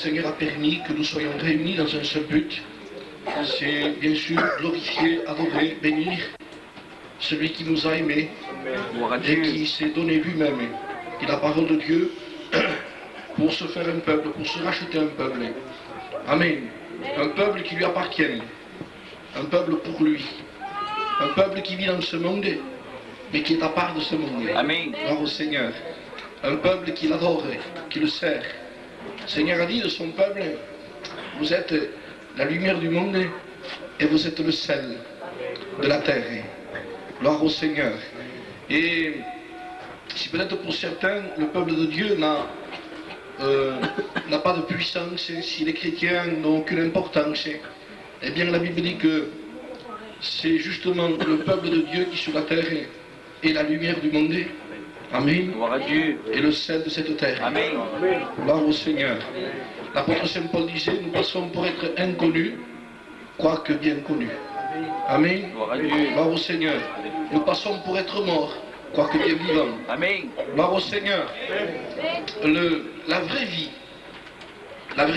Seigneur a permis que nous soyons réunis dans un seul but. C'est bien sûr glorifier, adorer, bénir celui qui nous a aimés et qui s'est donné lui-même, qui est la parole de Dieu, pour se faire un peuple, pour se racheter un peuple. Amen. Un peuple qui lui appartient, un peuple pour lui, un peuple qui vit dans ce monde, mais qui est à part de ce monde. Amen. Gloire au Seigneur. Un peuple qui l'adore, qui le sert. Le Seigneur a dit de son peuple, vous êtes la lumière du monde et vous êtes le sel de la terre. Gloire au Seigneur. Et si peut-être pour certains, le peuple de Dieu n'a pas de puissance, si les chrétiens n'ont aucune importance, eh bien la Bible dit que c'est justement le peuple de Dieu qui sur la terre est la lumière du monde. Amen. Gloire à Dieu. Et le sel de cette terre. Amen. Gloire au Seigneur. L'apôtre Saint Paul disait, nous passons pour être inconnus, quoique bien connus. Amen. Gloire à Dieu. Gloire au Seigneur. Nous passons pour être morts, quoique bien vivants. Amen. Gloire au Seigneur. La vraie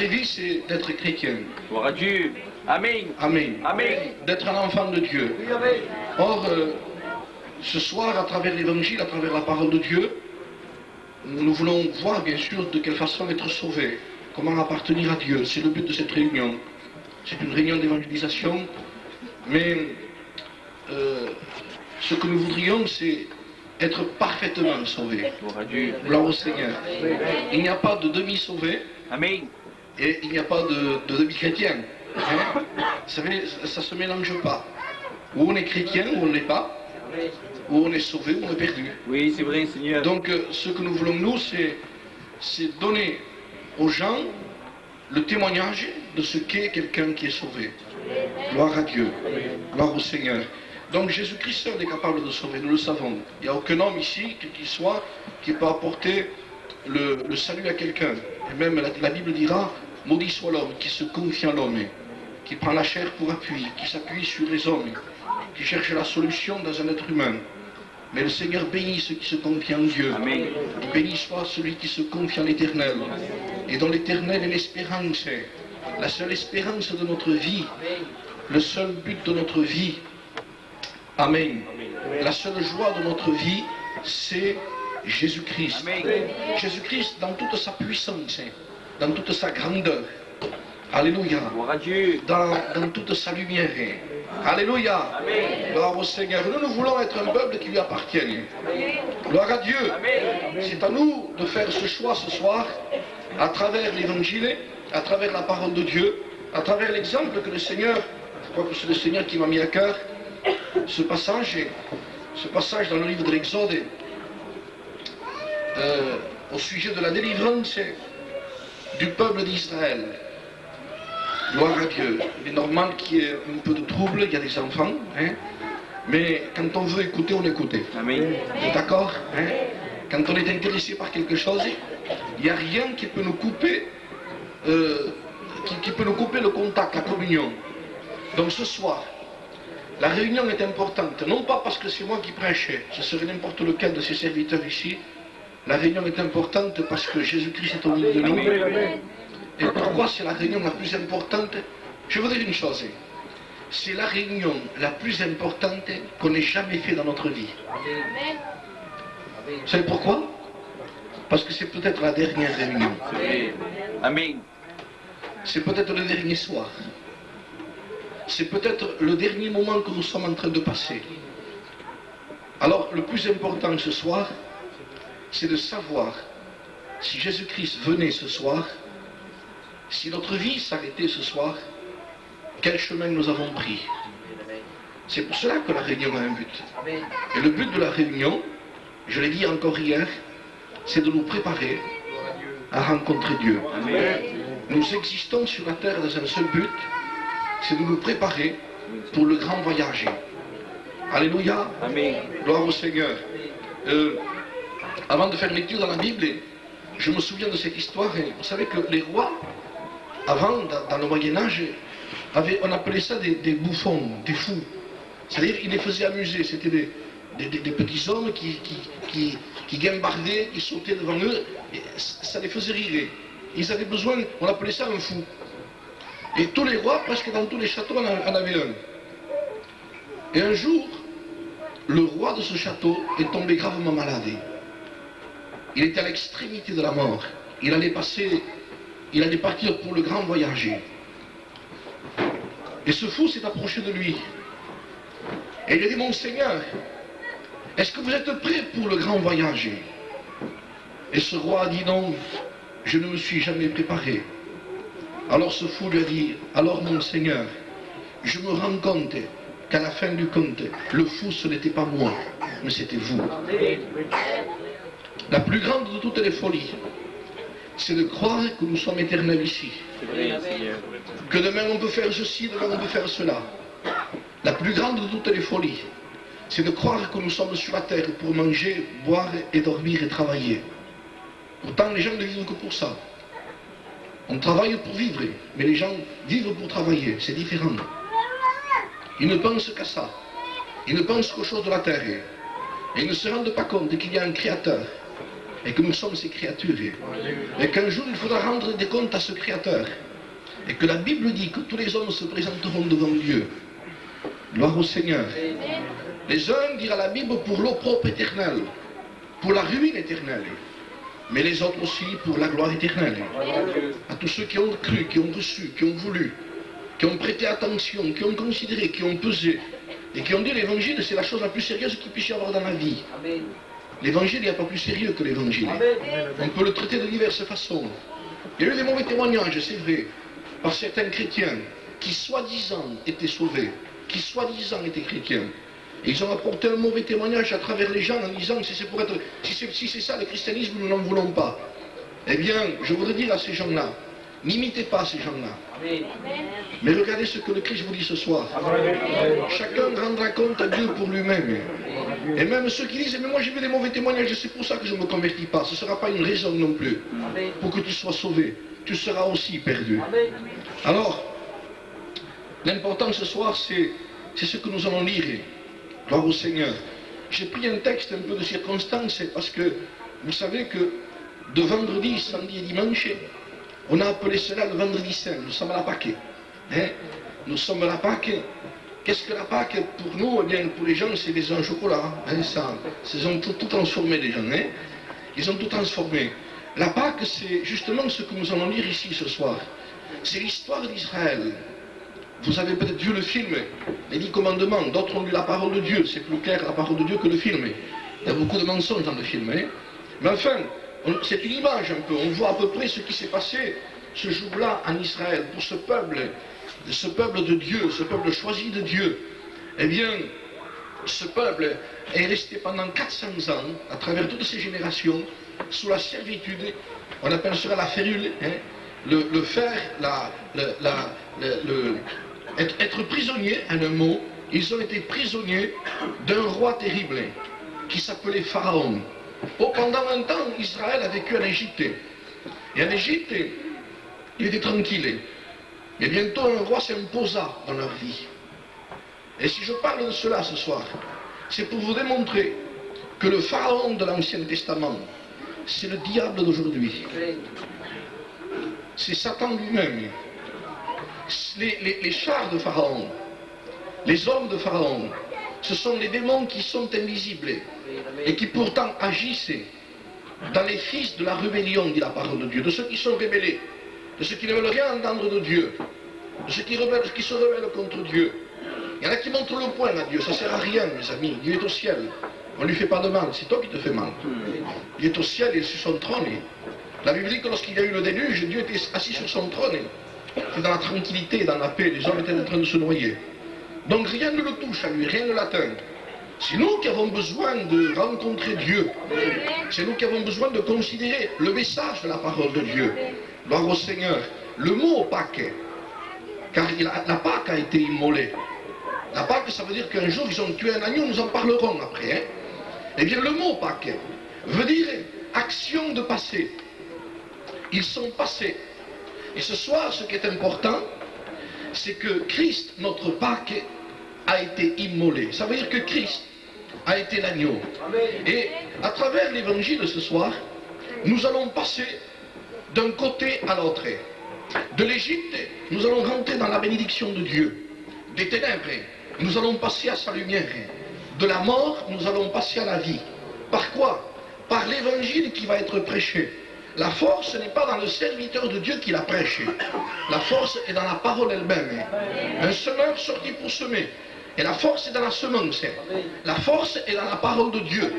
vie, c'est d'être chrétien. Gloire à Dieu. Amen. Amen. Amen. D'être un enfant de Dieu. Or, ce soir, à travers l'évangile, à travers la parole de Dieu, nous voulons voir bien sûr de quelle façon être sauvés, comment appartenir à Dieu. C'est le but de cette réunion. C'est une réunion d'évangélisation, mais ce que nous voudrions, c'est être parfaitement sauvés. Gloire à Dieu. Gloire au Seigneur. Il n'y a pas de demi-sauvés Amen. et il n'y a pas de demi-chrétiens. Hein? Vous savez, ça ne se mélange pas. Ou on est chrétien, ou on ne l'est pas. Ou on est sauvé, ou on est perdu. Oui, c'est vrai, Seigneur. Donc ce que nous voulons, nous, c'est donner aux gens le témoignage de ce qu'est quelqu'un qui est sauvé. Gloire à Dieu. Gloire au Seigneur. Donc Jésus-Christ seul est capable de sauver, nous le savons. Il n'y a aucun homme ici, quel qu'il soit, qui peut apporter le salut à quelqu'un. Et même la Bible dira, maudit soit l'homme qui se confie en l'homme, qui prend la chair pour appui, qui s'appuie sur les hommes, qui cherche la solution dans un être humain. Mais le Seigneur bénit ceux qui se confient en Dieu. Amen. Béni soit celui qui se confie en l'éternel. Et dans l'éternel est l'espérance. La seule espérance de notre vie. Le seul but de notre vie. Amen. La seule joie de notre vie, c'est Jésus-Christ. Jésus-Christ dans toute sa puissance, dans toute sa grandeur. Alléluia. Gloire à Dieu. Dans toute sa lumière. Alléluia. Gloire au Seigneur. Nous voulons être un peuple qui lui appartienne. Gloire à Dieu. C'est à nous de faire ce choix ce soir, à travers l'évangile, à travers la parole de Dieu, à travers l'exemple que le Seigneur, je crois que c'est le Seigneur qui m'a mis à cœur, ce passage dans le livre de l'Exode, au sujet de la délivrance du peuple d'Israël. Gloire à Dieu. Il est normal qu'il y ait un peu de trouble, il y a des enfants, hein, mais quand on veut écouter, on écoute. Amen. Vous êtes d'accord, hein? Quand on est intéressé par quelque chose, il n'y a rien qui peut nous couper, qui peut nous couper le contact, la communion. Donc ce soir, la réunion est importante, non pas parce que c'est moi qui prêche, ce serait n'importe lequel de ses serviteurs ici. La réunion est importante parce que Jésus-Christ est au milieu de nous. Amen. Et pourquoi c'est la réunion la plus importante? Je vous dire une chose, c'est la réunion la plus importante qu'on ait jamais fait dans notre vie. Vous savez pourquoi? Parce que c'est peut-être la dernière réunion. Amen. C'est peut-être le dernier soir. C'est peut-être le dernier moment que nous sommes en train de passer. Alors le plus important ce soir, c'est de savoir si Jésus-Christ venait ce soir, si notre vie s'arrêtait ce soir, quel chemin nous avons pris. C'est pour cela que la réunion a un but. Et le but de la réunion, je l'ai dit encore hier, c'est de nous préparer à rencontrer Dieu. Amen. Nous existons sur la terre dans un seul but, c'est de nous préparer pour le grand voyage. Alléluia. Amen. Gloire au Seigneur. Avant de faire lecture dans la Bible, je me souviens de cette histoire. Vous savez que les rois, avant, dans le Moyen-Âge, on appelait ça des bouffons, des fous. C'est-à-dire qu'ils les faisaient amuser. C'était des petits hommes qui guimbardaient, qui sautaient devant eux. Et ça les faisait rire. ils avaient besoin, on appelait ça un fou. Et tous les rois, presque dans tous les châteaux, en avaient un. Et un jour, le roi de ce château est tombé gravement malade. Il était à l'extrémité de la mort. Il allait partir pour le grand voyage. Et ce fou s'est approché de lui. Et il a dit, mon Seigneur, est-ce que vous êtes prêt pour le grand voyage? Et ce roi a dit, non, je ne me suis jamais préparé. Alors ce fou lui a dit, alors mon Seigneur, je me rends compte qu'à la fin du compte, le fou ce n'était pas moi, mais c'était vous. La plus grande de toutes les folies, c'est de croire que nous sommes éternels ici. Que demain on peut faire ceci, demain on peut faire cela. La plus grande de toutes les folies, c'est de croire que nous sommes sur la terre pour manger, boire et dormir et travailler. Pourtant les gens ne vivent que pour ça. On travaille pour vivre, mais les gens vivent pour travailler, c'est différent. Ils ne pensent qu'à ça. Ils ne pensent qu'aux choses de la terre. Et ils ne se rendent pas compte qu'il y a un créateur et que nous sommes ses créatures. Et qu'un jour il faudra rendre des comptes à ce créateur. Et que la Bible dit que tous les hommes se présenteront devant Dieu. Gloire au Seigneur. Les uns diront la Bible pour l'opprobre éternelle, pour la ruine éternelle. Mais les autres aussi pour la gloire éternelle. À tous ceux qui ont cru, qui ont reçu, qui ont voulu, qui ont prêté attention, qui ont considéré, qui ont pesé, et qui ont dit l'évangile c'est la chose la plus sérieuse qu'il puisse y avoir dans la vie. L'évangile, il n'y a pas plus sérieux que l'évangile. On peut le traiter de diverses façons. Il y a eu des mauvais témoignages, c'est vrai, par certains chrétiens qui soi-disant étaient sauvés, qui soi-disant étaient chrétiens. Et ils ont apporté un mauvais témoignage à travers les gens en disant si c'est ça le christianisme, nous n'en voulons pas. Eh bien, je voudrais dire à ces gens-là, n'imitez pas ces gens-là. Mais regardez ce que le Christ vous dit ce soir. Chacun rendra compte à Dieu pour lui-même. Et même ceux qui disent, mais moi j'ai vu des mauvais témoignages, c'est pour ça que je ne me convertis pas. Ce ne sera pas une raison non plus pour que tu sois sauvé. Tu seras aussi perdu. Alors, l'important ce soir, c'est ce que nous allons lire. Gloire au Seigneur. J'ai pris un texte un peu de circonstance parce que vous savez que de vendredi, samedi et dimanche, on a appelé cela le vendredi saint. Nous sommes à la Pâque. Hein? Nous sommes à la Pâque. Qu'est-ce que la Pâque pour nous? Eh bien, pour les gens, c'est des œufs au chocolat. Hein? Ils ont tout transformé, les gens. Hein? Ils ont tout transformé. La Pâque, c'est justement ce que nous allons lire ici ce soir. C'est l'histoire d'Israël. Vous avez peut-être vu le film, les 10 commandements, d'autres ont lu la parole de Dieu, c'est plus clair la parole de Dieu que le film. Il y a beaucoup de mensonges dans le film. Hein? Mais enfin, c'est une image un peu, on voit à peu près ce qui s'est passé ce jour-là en Israël, pour ce peuple de Dieu, ce peuple choisi de Dieu. Eh bien, ce peuple est resté pendant 400 ans, à travers toutes ces générations, sous la servitude, on appelle cela la férule, hein? Le faire, être prisonnier, en un mot, ils ont été prisonniers d'un roi terrible qui s'appelait Pharaon. Pendant un temps, Israël a vécu en Égypte. Et en Égypte, il était tranquille. Mais bientôt, un roi s'imposa dans leur vie. Et si je parle de cela ce soir, c'est pour vous démontrer que le Pharaon de l'Ancien Testament, c'est le diable d'aujourd'hui. C'est Satan lui-même. Les chars de Pharaon, les hommes de Pharaon, ce sont les démons qui sont invisibles et qui pourtant agissent dans les fils de la rébellion, dit la parole de Dieu, de ceux qui sont rébellés, de ceux qui ne veulent rien entendre de Dieu, de ceux qui se rebellent contre Dieu. Il y en a qui montrent le poing à Dieu, ça ne sert à rien, mes amis. Dieu est au ciel, on ne lui fait pas de mal, c'est toi qui te fais mal. Il est au ciel, il est sur son trône. La Bible dit que lorsqu'il y a eu le déluge, Dieu était assis sur son trône. C'est dans la tranquillité, dans la paix, les hommes étaient en train de se noyer. Donc rien ne le touche à lui, rien ne l'atteint. C'est nous qui avons besoin de rencontrer Dieu. C'est nous qui avons besoin de considérer le message de la parole de Dieu. Gloire au Seigneur. Le mot Pâques, car la Pâque a été immolée. La Pâque, ça veut dire qu'un jour ils ont tué un agneau, nous en parlerons après. Hein? Eh bien le mot Pâques veut dire action de passé. Ils sont passés. Et ce soir, ce qui est important, c'est que Christ, notre Pâque, a été immolé. Ça veut dire que Christ a été l'agneau. Et à travers l'évangile ce soir, nous allons passer d'un côté à l'autre. De l'Égypte, nous allons rentrer dans la bénédiction de Dieu. Des ténèbres, nous allons passer à sa lumière. De la mort, nous allons passer à la vie. Par quoi? Par l'évangile qui va être prêché. La force n'est pas dans le serviteur de Dieu qui la prêche. La force est dans la parole elle-même. Un semeur sortit pour semer. Et la force est dans la semence. La force est dans la parole de Dieu.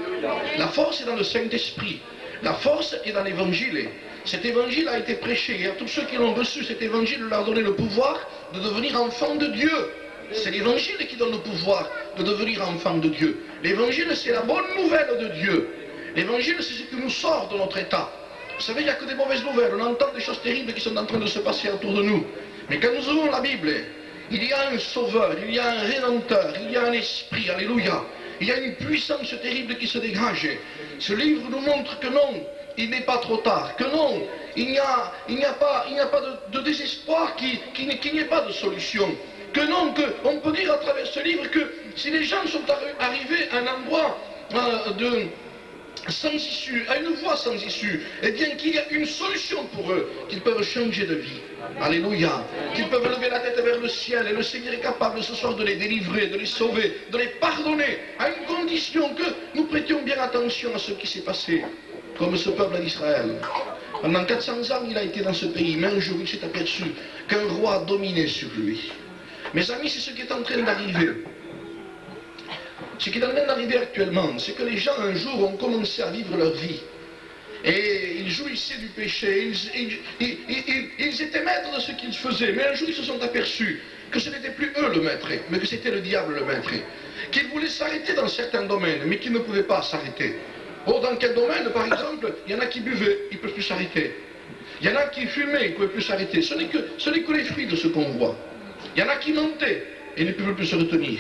La force est dans le Saint-Esprit. La force est dans l'évangile. Cet évangile a été prêché. Et à tous ceux qui l'ont reçu, cet évangile leur a donné le pouvoir de devenir enfants de Dieu. C'est l'évangile qui donne le pouvoir de devenir enfants de Dieu. L'évangile, c'est la bonne nouvelle de Dieu. L'évangile, c'est ce qui nous sort de notre état. Vous savez, il n'y a que des mauvaises nouvelles. On entend des choses terribles qui sont en train de se passer autour de nous. Mais quand nous ouvrons la Bible, il y a un sauveur, il y a un rédempteur, il y a un esprit, alléluia. Il y a une puissance terrible qui se dégage. Ce livre nous montre que non, il n'est pas trop tard, que non, il n'y a pas de désespoir, qu'il n'y ait pas de solution. Que non, qu'on peut dire à travers ce livre que si les gens sont arrivés à un endroit sans issue, à une voie sans issue, eh bien qu'il y a une solution pour eux, qu'ils peuvent changer de vie. Alléluia. Qu'ils peuvent lever la tête vers le ciel et le Seigneur est capable ce soir de les délivrer, de les sauver, de les pardonner, à une condition que nous prêtions bien attention à ce qui s'est passé, comme ce peuple d'Israël. Pendant 400 ans, il a été dans ce pays, mais un jour il s'est aperçu qu'un roi dominait sur lui. Mes amis, c'est ce qui est en train d'arriver. Ce qui est en train d'arriver actuellement, c'est que les gens un jour ont commencé à vivre leur vie. Et ils jouissaient du péché, ils étaient maîtres de ce qu'ils faisaient, mais un jour ils se sont aperçus que ce n'était plus eux le maître, mais que c'était le diable le maître. Qu'ils voulaient s'arrêter dans certains domaines, mais qu'ils ne pouvaient pas s'arrêter. Or, dans quel domaine, par exemple, il y en a qui buvaient, ils ne peuvent plus s'arrêter. Il y en a qui fumaient, ils ne peuvent plus s'arrêter. Ce n'est que les fruits de ce qu'on voit. Il y en a qui mentaient et ne pouvaient plus se retenir.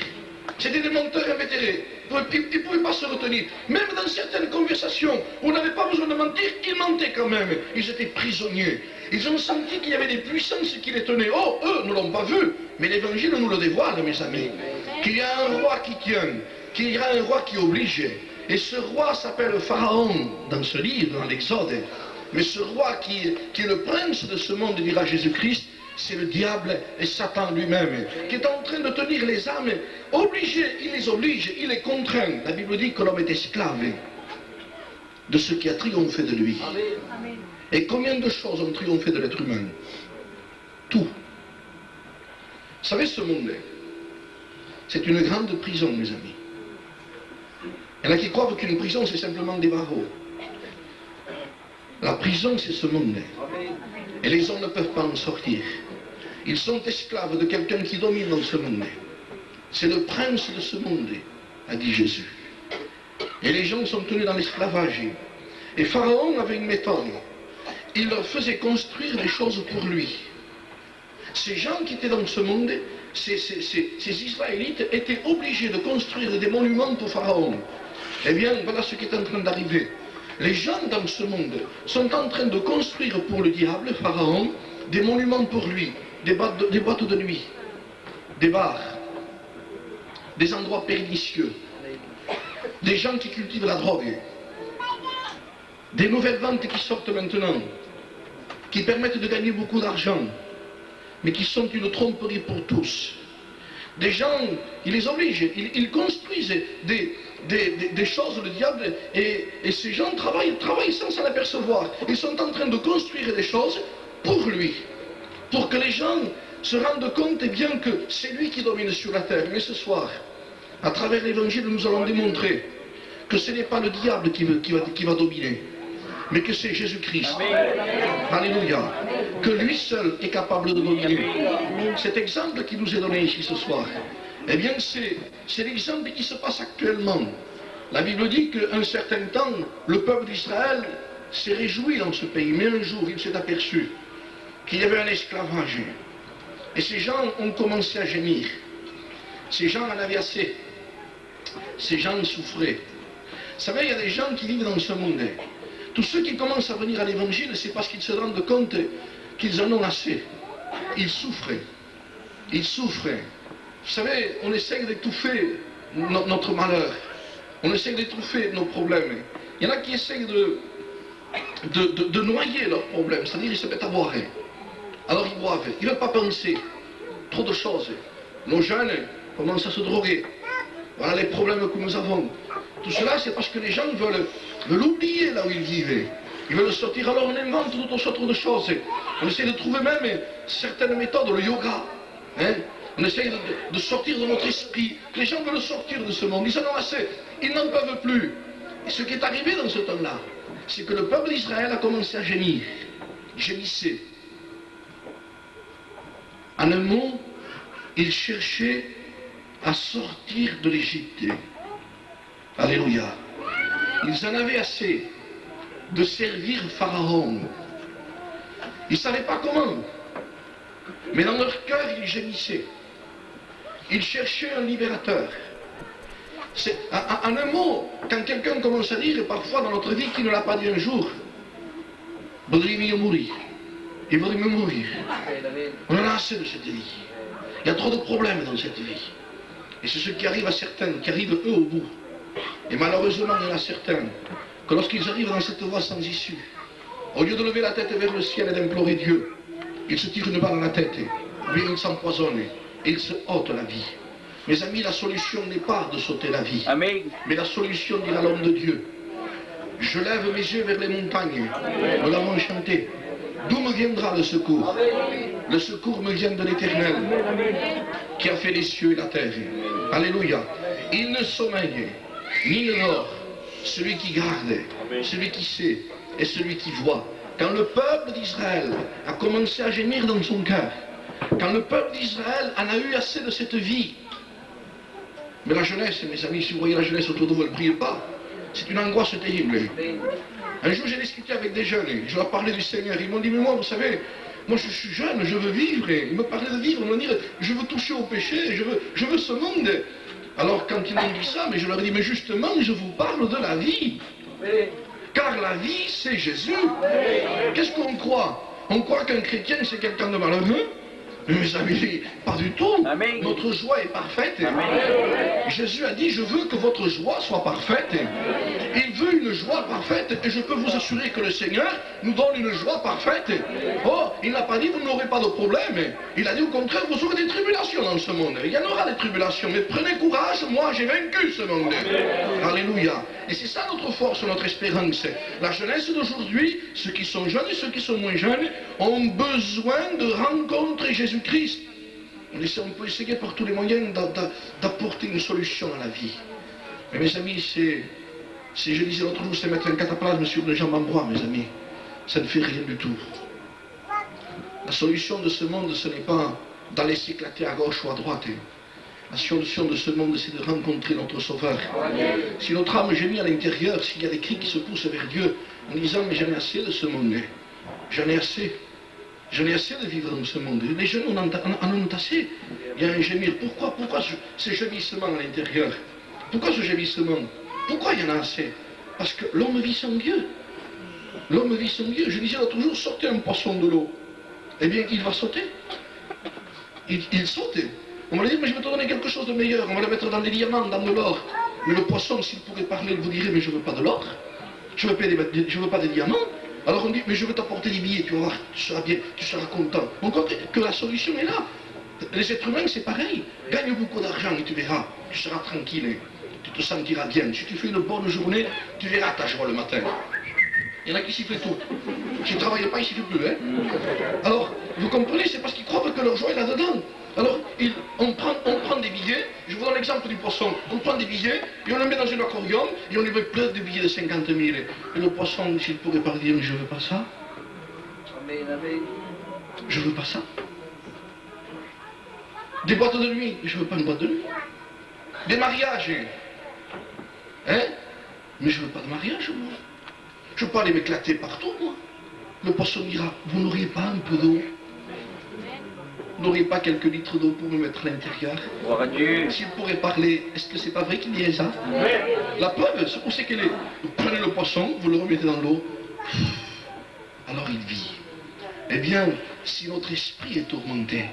C'était des menteurs invétérés. Ils ne pouvaient pas se retenir. Même dans certaines conversations où on n'avait pas besoin de mentir, ils mentaient quand même. Ils étaient prisonniers. Ils ont senti qu'il y avait des puissances qui les tenaient. Oh, eux ne l'ont pas vu. Mais l'Évangile nous le dévoile, mes amis. Qu'il y a un roi qui tient. Qu'il y a un roi qui oblige. Et ce roi s'appelle Pharaon dans ce livre, dans l'Exode. Mais ce roi qui est le prince de ce monde, dira Jésus-Christ, c'est le diable et Satan lui-même, qui est en train de tenir les âmes obligées, il les oblige, il les contraint. La Bible dit que l'homme est esclave de ce qui a triomphé de lui. Amen. Et combien de choses ont triomphé de l'être humain? Tout. Vous savez, ce monde, c'est une grande prison, mes amis. Il y en a qui croient qu'une prison, c'est simplement des barreaux. La prison, c'est ce monde. Et les hommes ne peuvent pas en sortir. Ils sont esclaves de quelqu'un qui domine dans ce monde. C'est le prince de ce monde, a dit Jésus. Et les gens sont tenus dans l'esclavage. Et Pharaon avait une méthode. Il leur faisait construire des choses pour lui. Ces gens qui étaient dans ce monde, ces Israélites étaient obligés de construire des monuments pour Pharaon. Eh bien, voilà ce qui est en train d'arriver. Les gens dans ce monde sont en train de construire pour le diable, Pharaon, des monuments pour lui, des boîtes de nuit, des bars, des endroits pernicieux, des gens qui cultivent la drogue, des nouvelles ventes qui sortent maintenant, qui permettent de gagner beaucoup d'argent, mais qui sont une tromperie pour tous. Des gens, ils les obligent, ils construisent des choses, le diable, et ces gens travaillent sans s'en apercevoir. Ils sont en train de construire des choses pour lui, pour que les gens se rendent compte eh bien, que c'est lui qui domine sur la terre. Mais ce soir, à travers l'évangile, nous allons démontrer que ce n'est pas le diable qui va dominer, mais que c'est Jésus-Christ. Alléluia. Que lui seul est capable de dominer. Cet exemple qui nous est donné ici ce soir, eh bien c'est l'exemple qui se passe actuellement. La Bible dit qu'un certain temps, le peuple d'Israël s'est réjoui dans ce pays, mais un jour il s'est aperçu qu'il y avait un esclavage. Et ces gens ont commencé à gémir. Ces gens en avaient assez. Ces gens souffraient. Vous savez, il y a des gens qui vivent dans ce monde. Tous ceux qui commencent à venir à l'évangile, c'est parce qu'ils se rendent compte qu'ils en ont assez. Ils souffrent. Ils souffrent. Vous savez, on essaie d'étouffer notre malheur. On essaie d'étouffer nos problèmes. Il y en a qui essayent de noyer leurs problèmes, c'est-à-dire ils se mettent à boire. Alors ils boivent, ils ne veulent pas penser trop de choses. Nos jeunes commencent à se droguer. Voilà les problèmes que nous avons. Tout cela, c'est parce que les gens veulent oublier là où ils vivent. Ils veulent sortir, alors on invente toutes sortes de choses. On essaie de trouver même certaines méthodes, le yoga. On essaie de sortir de notre esprit. Les gens veulent sortir de ce monde, ils en ont assez, ils n'en peuvent plus. Et ce qui est arrivé dans ce temps-là, c'est que le peuple d'Israël a commencé à gémir. Gémissait. En un mot, il cherchait à sortir de l'Égypte. Alléluia. Ils en avaient assez de servir Pharaon. Ils ne savaient pas comment. Mais dans leur cœur, ils gémissaient. Ils cherchaient un libérateur. En un mot, quand quelqu'un commence à dire, parfois dans notre vie, qui ne l'a pas dit un jour, il vaudrait mieux mourir. Il vaudrait mieux mourir. On en a assez de cette vie. Il y a trop de problèmes dans cette vie. Et c'est ce qui arrive à certains, qui arrivent eux au bout. Et malheureusement, il y en a certains, que lorsqu'ils arrivent dans cette voie sans issue, au lieu de lever la tête vers le ciel et d'implorer Dieu, ils se tirent une balle dans la tête, ou bien ils s'empoisonnent, et ils se ôtent la vie. Mes amis, la solution n'est pas de sauter la vie. Amen. Mais la solution, dira l'homme de Dieu. Je lève mes yeux vers les montagnes. Nous l'avons chanté. D'où me viendra le secours? Le secours me vient de l'Éternel, qui a fait les cieux et la terre. Alléluia. Il ne sommeille, ni ne dort, celui qui garde, celui qui sait et celui qui voit. Quand le peuple d'Israël a commencé à gémir dans son cœur, quand le peuple d'Israël en a eu assez de cette vie, mais la jeunesse, mes amis, si vous voyez la jeunesse autour de vous, elle ne brille pas. C'est une angoisse terrible. Un jour, j'ai discuté avec des jeunes, je leur parlais du Seigneur. Ils m'ont dit, mais moi, vous savez, moi je suis jeune, je veux vivre. Ils me parlaient de vivre, ils m'ont dit, je veux toucher au péché, je veux ce monde. Alors quand ils m'ont dit ça, mais je leur ai dit, mais justement, je vous parle de la vie. Car la vie, c'est Jésus. Qu'est-ce qu'on croit? On croit qu'un chrétien, c'est quelqu'un de malheureux? Mais mes amis, pas du tout. Amen. Notre joie est parfaite. Amen. Jésus a dit, je veux que votre joie soit parfaite. Il veut une joie parfaite et je peux vous assurer que le Seigneur nous donne une joie parfaite. Oh, il n'a pas dit, vous n'aurez pas de problème. Il a dit au contraire, vous aurez des tribulations dans ce monde. Il y en aura des tribulations, mais prenez courage, moi j'ai vaincu ce monde. Alléluia. Et c'est ça notre force, notre espérance. La jeunesse d'aujourd'hui, ceux qui sont jeunes et ceux qui sont moins jeunes, ont besoin de rencontrer Jésus-Christ. On peut essayer par tous les moyens d'apporter une solution à la vie. Mais mes amis, si je disais l'autre jour, c'est mettre un cataplasme sur les jambes en bois, mes amis, ça ne fait rien du tout. La solution de ce monde, ce n'est pas d'aller s'éclater à gauche ou à droite. La solution de ce monde, c'est de rencontrer notre Sauveur. Si notre âme gémit à l'intérieur, s'il y a des cris qui se poussent vers Dieu, en disant, mais j'en ai assez de ce monde, j'en ai assez. J'en ai assez de vivre dans ce monde. Les jeunes en ont assez. Il y a un gémir. Pourquoi ce gémissement à l'intérieur? Pourquoi ce gémissement? Pourquoi il y en a assez? Parce que l'homme vit sans Dieu. L'homme vit sans Dieu. Je disais l'autre jour, sortez un poisson de l'eau. Eh bien, il va sauter. Il saute. On va lui dire, mais je vais te donner quelque chose de meilleur. On va le mettre dans des diamants, dans de l'or. Mais le poisson, s'il pourrait parler, il vous dirait, mais je ne veux pas de l'or. Je ne veux pas des diamants. Alors on dit, mais je vais t'apporter des billets, tu vas voir, tu seras bien, tu seras content. On comprend que la solution est là. Les êtres humains, c'est pareil. Gagne beaucoup d'argent et tu verras, tu seras tranquille, tu te sentiras bien. Si tu fais une bonne journée, tu verras ta joie le matin. Il y en a qui sifflent tout. S'ils ne travaillent pas, ils ne sifflent plus. Alors, vous comprenez, c'est parce qu'ils croient que leur joie est là-dedans. Alors, on prend des billets, je vous donne l'exemple du poisson, on prend des billets, et on les met dans un aquarium, et on les met plein de billets de 50 000. Et le poisson, s'il pourrait pas dire, je veux pas ça. Je veux pas ça. Des boîtes de nuit, je veux pas une boîte de nuit. Des mariages, mais je veux pas de mariage, moi. Je veux pas aller m'éclater partout, moi. Le poisson dira, vous n'auriez pas un peu d'eau? Vous n'auriez pas quelques litres d'eau pour me mettre à l'intérieur? Gloire à Dieu. S'il pourrait parler, est-ce que c'est pas vrai qu'il dit ça? La preuve, où c'est qu'elle est? Vous prenez le poisson, vous le remettez dans l'eau, alors il vit. Eh bien, si notre esprit est tourmenté,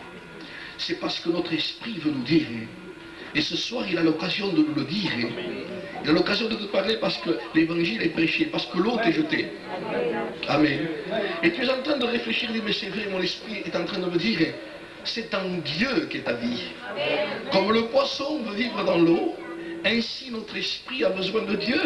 c'est parce que notre esprit veut nous dire, Et ce soir, il a l'occasion de nous le dire. Il a l'occasion de te parler parce que l'évangile est prêché, parce que l'eau t'est jetée. Amen. Et tu es en train de réfléchir, mais c'est vrai, mon esprit est en train de me dire, c'est en Dieu qu'est ta vie. Comme le poisson veut vivre dans l'eau, ainsi notre esprit a besoin de Dieu.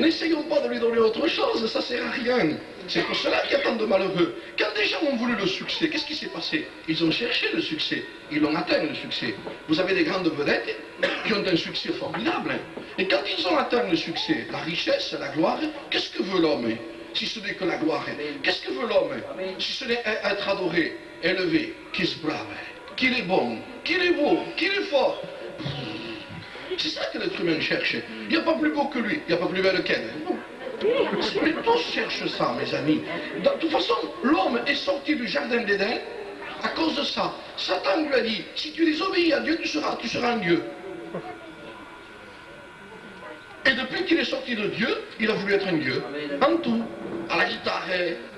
N'essayons pas de lui donner autre chose, ça ne sert à rien. C'est pour cela qu'il y a tant de malheureux. Quand des gens ont voulu le succès, qu'est-ce qui s'est passé? Ils ont cherché le succès, ils ont atteint le succès. Vous avez des grandes vedettes qui ont un succès formidable. Et quand ils ont atteint le succès, la richesse, la gloire, qu'est-ce que veut l'homme? Si ce n'est que la gloire. Qu'est-ce que veut l'homme? Si ce n'est être adoré, élevé, qu'il se brave, qu'il est bon, qu'il est beau, qu'il est fort. C'est ça que l'être humain cherche. Il n'y a pas plus beau que lui, il n'y a pas plus belle qu'elle. Mais tous cherchent ça, mes amis. De toute façon, l'homme est sorti du jardin d'Éden à cause de ça. Satan lui a dit, si tu désobéis à Dieu, tu seras un Dieu. Et depuis qu'il est sorti de Dieu, il a voulu être un Dieu. En tout. À la guitare,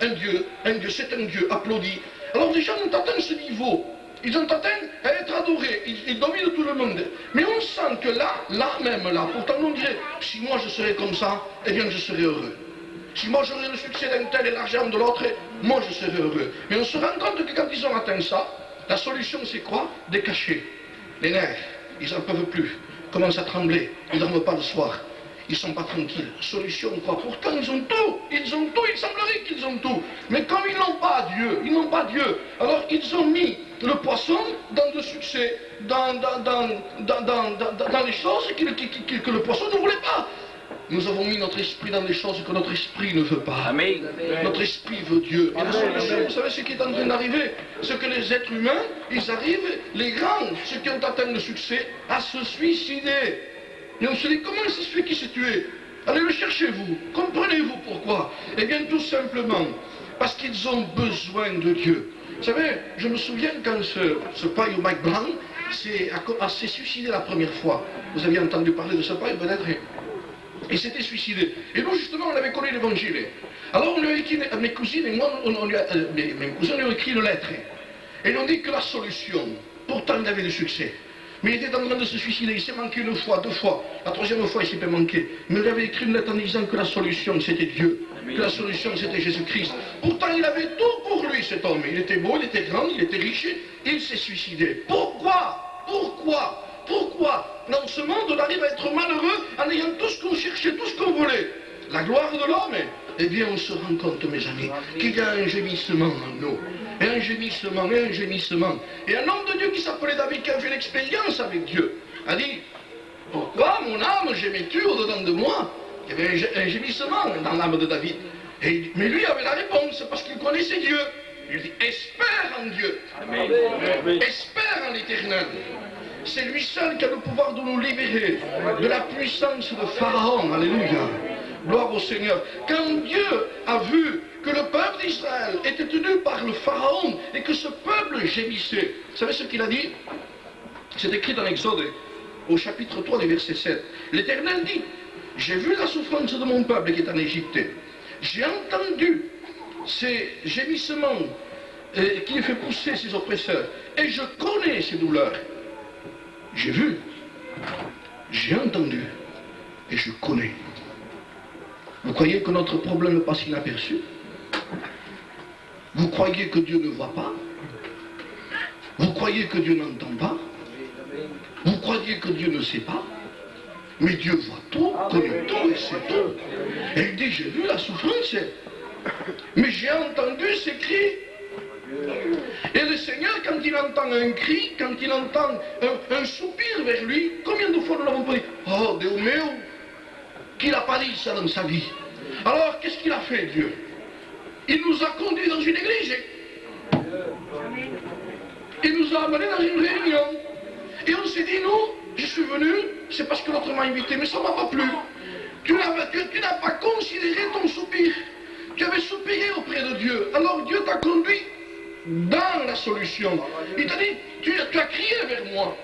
un Dieu, c'est un Dieu, applaudi. Alors les gens ont atteint ce niveau. Ils ont atteint à être adorés, ils dominent tout le monde. Mais on sent que là, pourtant on dirait, si moi je serais comme ça, eh bien je serais heureux. Si moi j'aurais le succès d'un tel et l'argent de l'autre, moi je serais heureux. Mais on se rend compte que quand ils ont atteint ça, la solution c'est quoi? Décacher. Les nerfs, ils n'en peuvent plus, commencent à trembler, ils ne dorment pas le soir. Ils ne sont pas tranquilles. Solution quoi? Pourtant ils ont tout, il semblerait qu'ils ont tout. Mais comme ils n'ont pas Dieu, alors ils ont mis le poisson dans le succès, dans les choses que le poisson ne voulait pas. Nous avons mis notre esprit dans les choses que notre esprit ne veut pas. Amen. Notre esprit veut Dieu. Et la solution, vous savez ce qui est en train d'arriver? C'est que les êtres humains, ils arrivent, les grands, ceux qui ont atteint le succès, à se suicider. Et on se dit, comment ça se fait qu'il s'est tué? Allez le chercher, vous. Comprenez-vous pourquoi? Eh bien, tout simplement, parce qu'ils ont besoin de Dieu. Vous savez, je me souviens quand ce paille au Mike Blanc s'est suicidé la première fois. Vous aviez entendu parler de ce paille, peut-être? Il s'était suicidé. Et nous, justement, on avait connu l'évangile. Alors, on lui a écrit, mes cousines et moi, mes cousins lui ont écrit une lettre. Et ils ont dit que la solution, pourtant il avait du succès. Mais il était en train de se suicider, il s'est manqué une fois, deux fois. La troisième fois, il s'est pas manqué. Mais il avait écrit une lettre en disant que la solution, c'était Dieu. Que la solution, c'était Jésus-Christ. Pourtant, il avait tout pour lui, cet homme. Il était beau, il était grand, il était riche. Il s'est suicidé. Pourquoi? Dans ce monde, on arrive à être malheureux en ayant tout ce qu'on cherchait, tout ce qu'on voulait. La gloire de l'homme, eh bien, on se rend compte, mes amis, qu'il y a un gémissement en nous. Et un gémissement. Et un homme de Dieu qui s'appelait David, qui a fait l'expérience avec Dieu, a dit, pourquoi mon âme gémit-tu au-dedans de moi? Il y avait un gémissement dans l'âme de David. Mais lui avait la réponse, parce qu'il connaissait Dieu. Il dit, espère en Dieu. Amen. Espère en l'Éternel. C'est lui seul qui a le pouvoir de nous libérer de la puissance de Pharaon. Alléluia. Gloire au Seigneur. Quand Dieu a vu que le peuple d'Israël était tenu par le Pharaon et que ce peuple gémissait, vous savez ce qu'il a dit? C'est écrit dans l'Exode, au chapitre 3 du verset 7. L'Éternel dit, j'ai vu la souffrance de mon peuple qui est en Égypte. J'ai entendu ces gémissements qui fait pousser ses oppresseurs. Et je connais ces douleurs. J'ai vu, j'ai entendu et je connais. Vous croyez que notre problème passe inaperçu? Vous croyez que Dieu ne voit pas? Vous croyez que Dieu n'entend pas? Vous croyez que Dieu ne sait pas? Mais Dieu voit tout, connaît tout et sait tout. Et il dit, j'ai vu la souffrance, mais j'ai entendu ces cris. Et le Seigneur, quand il entend un cri, quand il entend un soupir vers lui, combien de fois nous l'avons pas dit? Oh, Dieu meu, qu'il n'a pas dit ça dans sa vie. Alors, qu'est-ce qu'il a fait, Dieu? Il nous a conduits dans une église. Il nous a amenés dans une réunion. Et on s'est dit, non, je suis venu, c'est parce que l'autre m'a invité, mais ça ne m'a pas plu. Tu n'as pas considéré ton soupir. Tu avais soupiré auprès de Dieu. Alors Dieu t'a conduit dans la solution. Il t'a dit, tu as crié vers moi.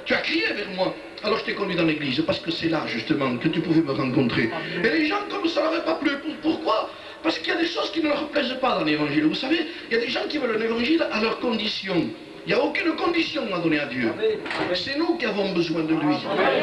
Tu as crié vers moi. Alors je t'ai conduit dans l'église, parce que c'est là justement que tu pouvais me rencontrer. Et les gens comme ça n'auraient pas plu. Pourquoi? Parce qu'il y a des choses qui ne leur plaisent pas dans l'évangile. Vous savez, il y a des gens qui veulent l'évangile à leurs conditions. Il n'y a aucune condition à donner à Dieu. C'est nous qui avons besoin de lui.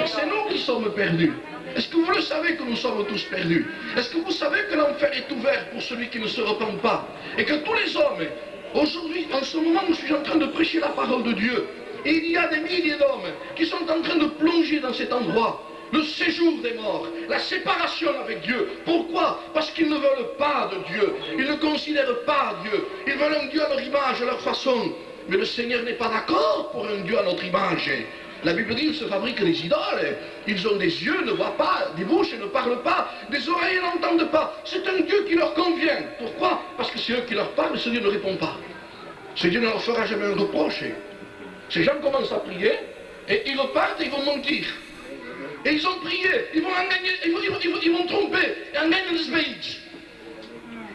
C'est nous qui sommes perdus. Est-ce que vous le savez que nous sommes tous perdus? Est-ce que vous savez que l'enfer est ouvert pour celui qui ne se repent pas? Et que tous les hommes, aujourd'hui, en ce moment où je suis en train de prêcher la parole de Dieu, et il y a des milliers d'hommes qui sont en train de plonger dans cet endroit, le séjour des morts, la séparation avec Dieu. Pourquoi? Parce qu'ils ne veulent pas de Dieu. Ils ne considèrent pas Dieu. Ils veulent un Dieu à leur image, à leur façon. Mais le Seigneur n'est pas d'accord pour un Dieu à notre image. La Bible dit qu'ils se fabriquent des idoles. Ils ont des yeux, ne voient pas, des bouches, ne parlent pas, des oreilles, n'entendent pas. C'est un Dieu qui leur convient. Pourquoi? Parce que c'est eux qui leur parlent, ce Dieu ne répond pas. Ce Dieu ne leur fera jamais un reproche. Ces gens commencent à prier, et ils repartent et ils vont mentir. Et ils ont prié, ils vont engager, ils vont tromper, et engager le Sveitz.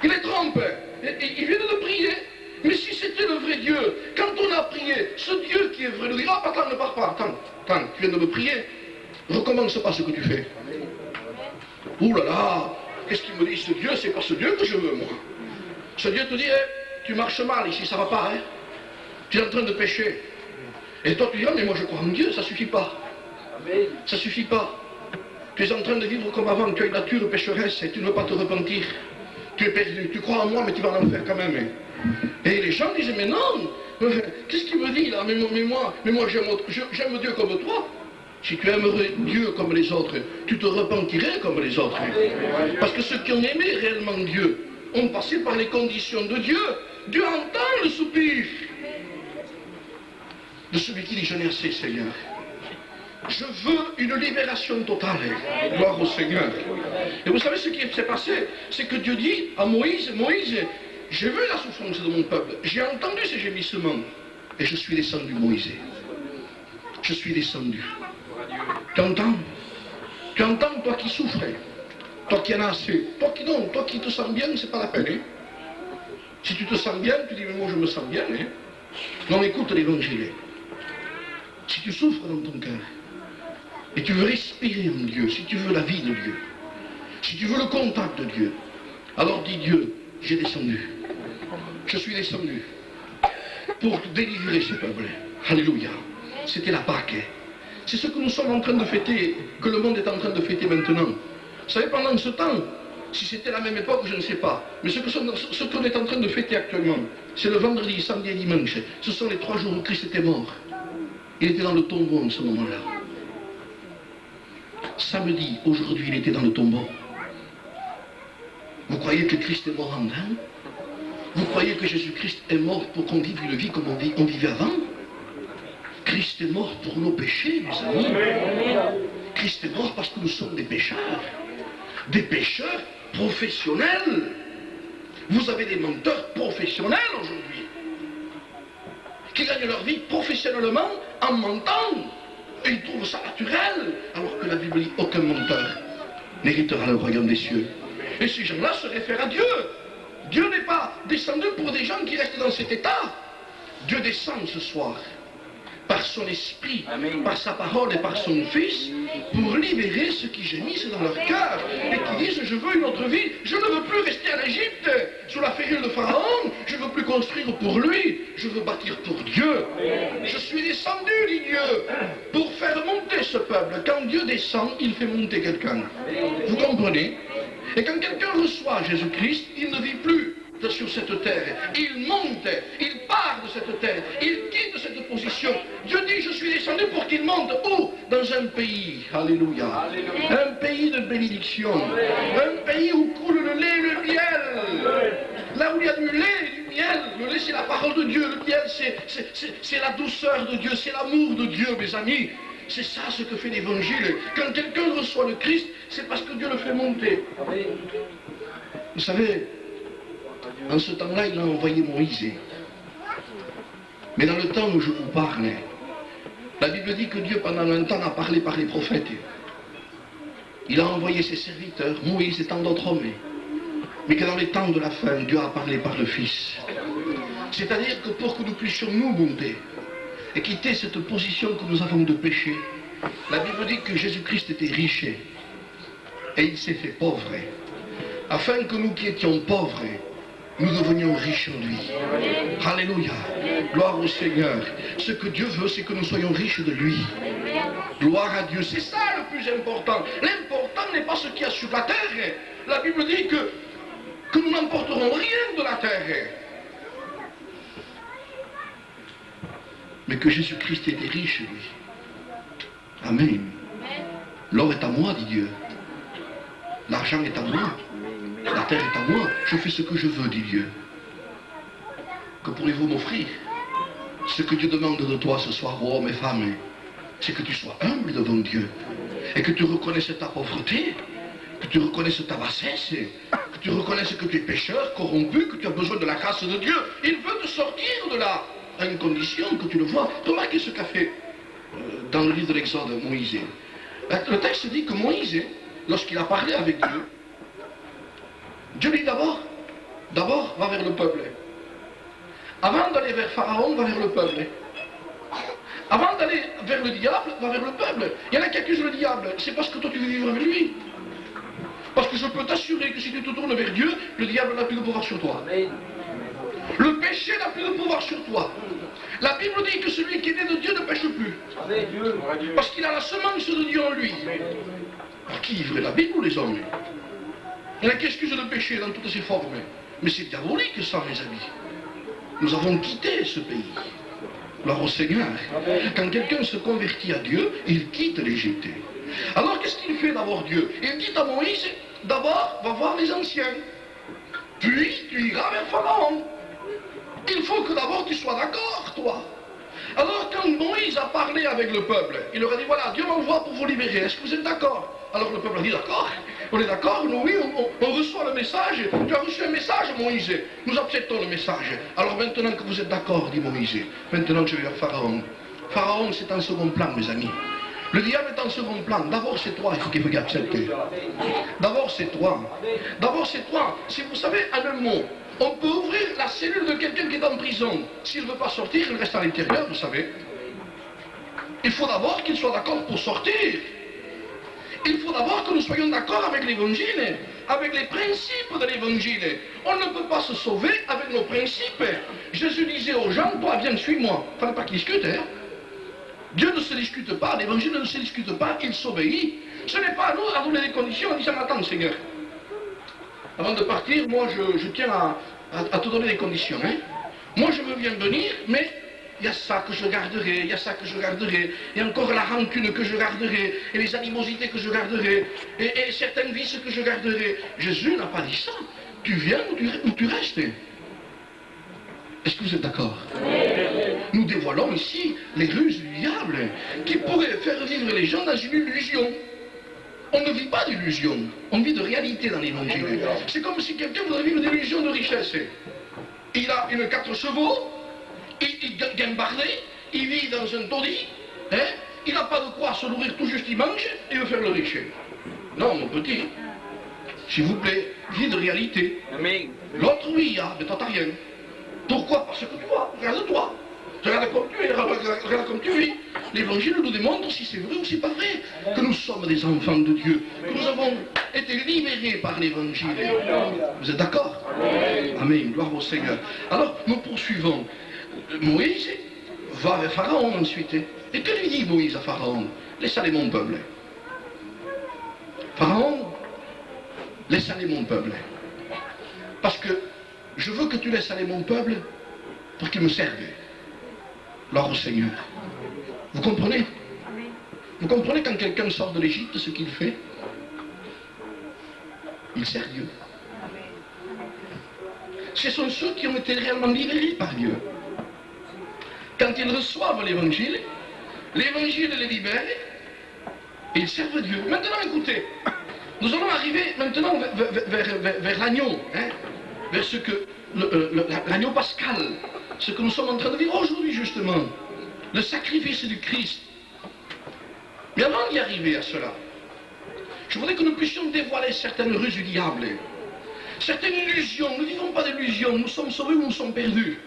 Ils les trompent, ils viennent de prier. Mais si c'était le vrai Dieu, quand on a prié, ce Dieu qui est vrai nous dit, oh, attends, ne pars pas, attends, tu viens de me prier, recommence pas ce que tu fais. Ouh là là, qu'est-ce qu'il me dit? Ce Dieu, c'est pas ce Dieu que je veux, moi. Ce Dieu te dit, tu marches mal ici, ça va pas, hein. Tu es en train de pécher. Et toi tu dis, ah, mais moi je crois en Dieu, ça suffit pas. Ça suffit pas. Tu es en train de vivre comme avant, tu as une nature pécheresse et tu ne veux pas te repentir. Tu es perdu, tu crois en moi, mais tu vas en enfer quand même. Et les gens disent, mais non, qu'est-ce qu'il me dit là? Mais moi j'aime Dieu comme toi. Si tu aimerais Dieu comme les autres, tu te repentirais comme les autres. Parce que ceux qui ont aimé réellement Dieu ont passé par les conditions de Dieu. Dieu entend le soupir de celui qui dit, je n'ai assez, Seigneur. Je veux une libération totale. Gloire au Seigneur. Et vous savez ce qui s'est passé? C'est que Dieu dit à Moïse, Moïse, j'ai vu la souffrance de mon peuple, j'ai entendu ces gémissements, et je suis descendu, Moïse. Je suis descendu. Tu entends? Tu entends, toi qui souffres, toi qui en as assez, toi qui te sens bien, c'est pas la peine. Hein? Si tu te sens bien, tu dis, mais moi je me sens bien. Hein? Non, écoute l'évangile. Si tu souffres dans ton cœur, et tu veux respirer en Dieu, si tu veux la vie de Dieu, si tu veux le contact de Dieu, alors dis Dieu, j'ai descendu. Je suis descendu pour délivrer ce peuple. Alléluia. C'était la Pâque. C'est ce que nous sommes en train de fêter, que le monde est en train de fêter maintenant. Vous savez, pendant ce temps, si c'était la même époque, je ne sais pas. Mais ce qu'on est en train de fêter actuellement, c'est le vendredi, samedi et dimanche. Ce sont les 3 jours où Christ était mort. Il était dans le tombeau en ce moment-là. Samedi, aujourd'hui, il était dans le tombeau. Vous croyez que Christ est mort en vain? Vous croyez que Jésus-Christ est mort pour qu'on vive une vie comme on vivait avant? Christ est mort pour nos péchés, mes amis. Christ est mort parce que nous sommes des pécheurs. Des pécheurs professionnels. Vous avez des menteurs professionnels aujourd'hui, qui gagnent leur vie professionnellement en mentant. Et ils trouvent ça naturel, alors que la Bible dit aucun menteur n'héritera le royaume des cieux. Et ces gens-là se réfèrent à Dieu. Dieu n'est pas descendu pour des gens qui restent dans cet état. Dieu descend ce soir par son esprit, par sa parole et par son fils, pour libérer ceux qui gémissent dans leur cœur et qui disent, je veux une autre vie, je ne veux plus rester en Égypte sous la férule de Pharaon, je ne veux plus construire pour lui, je veux bâtir pour Dieu. Je suis descendu, dit Dieu, pour faire monter ce peuple. Quand Dieu descend, il fait monter quelqu'un. Vous comprenez? Et quand quelqu'un reçoit Jésus-Christ, il ne vit plus sur cette terre. Il monte, il part de cette terre, il quitte cette position. Dieu dit, je suis descendu pour qu'il monte. Où? Dans un pays, alléluia, un pays de bénédiction, un pays où coule le lait et le miel. Là où il y a du lait et du miel, le lait c'est la parole de Dieu, le miel c'est la douceur de Dieu, c'est l'amour de Dieu, mes amis. C'est ça ce que fait l'évangile. Quand quelqu'un reçoit le Christ, c'est parce que Dieu le fait monter. Vous savez, en ce temps-là, il a envoyé Moïse. Mais dans le temps où je vous parle, la Bible dit que Dieu, pendant un temps, a parlé par les prophètes. Il a envoyé ses serviteurs, Moïse et tant d'autres hommes. Mais que dans les temps de la fin, Dieu a parlé par le Fils. C'est-à-dire que pour que nous puissions nous monter et quitter cette position que nous avons de péché, la Bible dit que Jésus-Christ était riche et il s'est fait pauvre, afin que nous qui étions pauvres, nous devenions riches en lui. Alléluia. Gloire au Seigneur. Ce que Dieu veut, c'est que nous soyons riches de lui. Gloire à Dieu. C'est ça le plus important. L'important n'est pas ce qu'il y a sur la terre. La Bible dit que nous n'emporterons rien de la terre. Mais que Jésus-Christ était riche, lui. Amen. L'or est à moi, dit Dieu. L'argent est à moi. La terre est à moi. Je fais ce que je veux, dit Dieu. Que pourrez-vous m'offrir? Ce que Dieu demande de toi ce soir, ô hommes et femmes, c'est que tu sois humble devant Dieu. Et que tu reconnaisses ta pauvreté, que tu reconnaisses ta bassesse, que tu reconnaisses que tu es pécheur, corrompu, que tu as besoin de la grâce de Dieu. Il veut te sortir de là, à une condition que tu le vois. Remarquez ce qu'a fait dans le livre de l'Exode Moïse. Le texte dit que Moïse, lorsqu'il a parlé avec Dieu, Dieu lui dit d'abord, va vers le peuple. Avant d'aller vers Pharaon, va vers le peuple. Avant d'aller vers le diable, va vers le peuple. Il y en a qui accusent le diable. C'est parce que toi tu veux vivre avec lui. Parce que je peux t'assurer que si tu te tournes vers Dieu, le diable n'a plus de pouvoir sur toi. Le péché n'a plus de pouvoir sur toi. La Bible dit que celui qui est né de Dieu ne pêche plus. Parce qu'il a la semence de Dieu en lui. Alors qui livre la Bible ou les hommes? Il y en a qui excusent le péché dans toutes ses formes. Mais c'est diabolique ça, mes amis. Nous avons quitté ce pays. Gloire au Seigneur. Quand quelqu'un se convertit à Dieu, il quitte l'Égypte. Alors qu'est-ce qu'il fait d'abord Dieu? Il dit à Moïse, d'abord, va voir les anciens. Puis tu iras vers Pharaon. Il faut que d'abord tu sois d'accord, toi. Alors quand Moïse a parlé avec le peuple, il leur a dit, voilà, Dieu m'envoie pour vous libérer. Est-ce que vous êtes d'accord? Alors le peuple a dit, d'accord. On est d'accord, nous, oui, on reçoit le message. Tu as reçu un message, Moïse. Nous acceptons le message. Alors maintenant que vous êtes d'accord, dit Moïse, maintenant je vais vers Pharaon. Pharaon, c'est en second plan, mes amis. Le diable est en second plan. D'abord, c'est toi, il faut qu'il vous accepte. D'abord, c'est toi. D'abord, c'est toi. Si vous savez, en un mot, on peut ouvrir la cellule de quelqu'un qui est en prison. S'il ne veut pas sortir, il reste à l'intérieur, vous savez. Il faut d'abord qu'il soit d'accord pour sortir. Il faut d'abord que nous soyons d'accord avec l'évangile, avec les principes de l'évangile. On ne peut pas se sauver avec nos principes. Jésus disait aux gens, toi viens, suis-moi. Il ne fallait pas qu'ils discutent, hein. Dieu ne se discute pas, l'évangile ne se discute pas, il s'obéit. Ce n'est pas à nous à donner des conditions en disant, attends Seigneur. Avant de partir, moi je tiens à te donner des conditions. Hein. Moi je veux bien venir, mais il y a ça que je garderai, il y a ça que je garderai, il y a encore la rancune que je garderai, et les animosités que je garderai, et certains vices que je garderai. Jésus n'a pas dit ça. Tu viens ou tu restes. Est-ce que vous êtes d'accord? Nous dévoilons ici les ruses du diable qui pourraient faire vivre les gens dans une illusion. On ne vit pas d'illusion, on vit de réalité dans l'évangile. C'est comme si quelqu'un voudrait vivre d'illusion de richesse. Il a une 4 chevaux, il gagne bardé, il vit dans un taudis, hein, il n'a pas de quoi se nourrir tout juste, il mange, et il veut faire le riche. Non, mon petit, s'il vous plaît, vis de réalité. L'autre, oui, mais toi, t'as rien. Pourquoi? Parce que toi, regarde-toi. Regarde comme tu es, regarde comme tu vis. L'évangile nous démontre si c'est vrai ou si c'est pas vrai. Que nous sommes des enfants de Dieu. Que nous avons été libérés par l'évangile. Vous êtes d'accord? Amen. Gloire au Seigneur. Alors, nous poursuivons. Moïse va vers Pharaon ensuite. Et que lui dit Moïse à Pharaon? Laisse aller mon peuple. Pharaon, laisse aller mon peuple. Parce que je veux que tu laisses aller mon peuple pour qu'il me serve. Gloire au Seigneur. Vous comprenez? Vous comprenez quand quelqu'un sort de l'Égypte, ce qu'il fait? Il sert Dieu. Ce sont ceux qui ont été réellement libérés par Dieu. Quand ils reçoivent l'Évangile les libère et ils servent Dieu. Maintenant, écoutez, nous allons arriver maintenant vers l'agneau, hein, vers ce que l'agneau pascal, ce que nous sommes en train de vivre aujourd'hui justement, le sacrifice du Christ. Mais avant d'y arriver à cela, je voudrais que nous puissions dévoiler certaines ruses du diable, certaines illusions. Nous ne vivons pas d'illusions, nous sommes sauvés ou nous sommes perdus.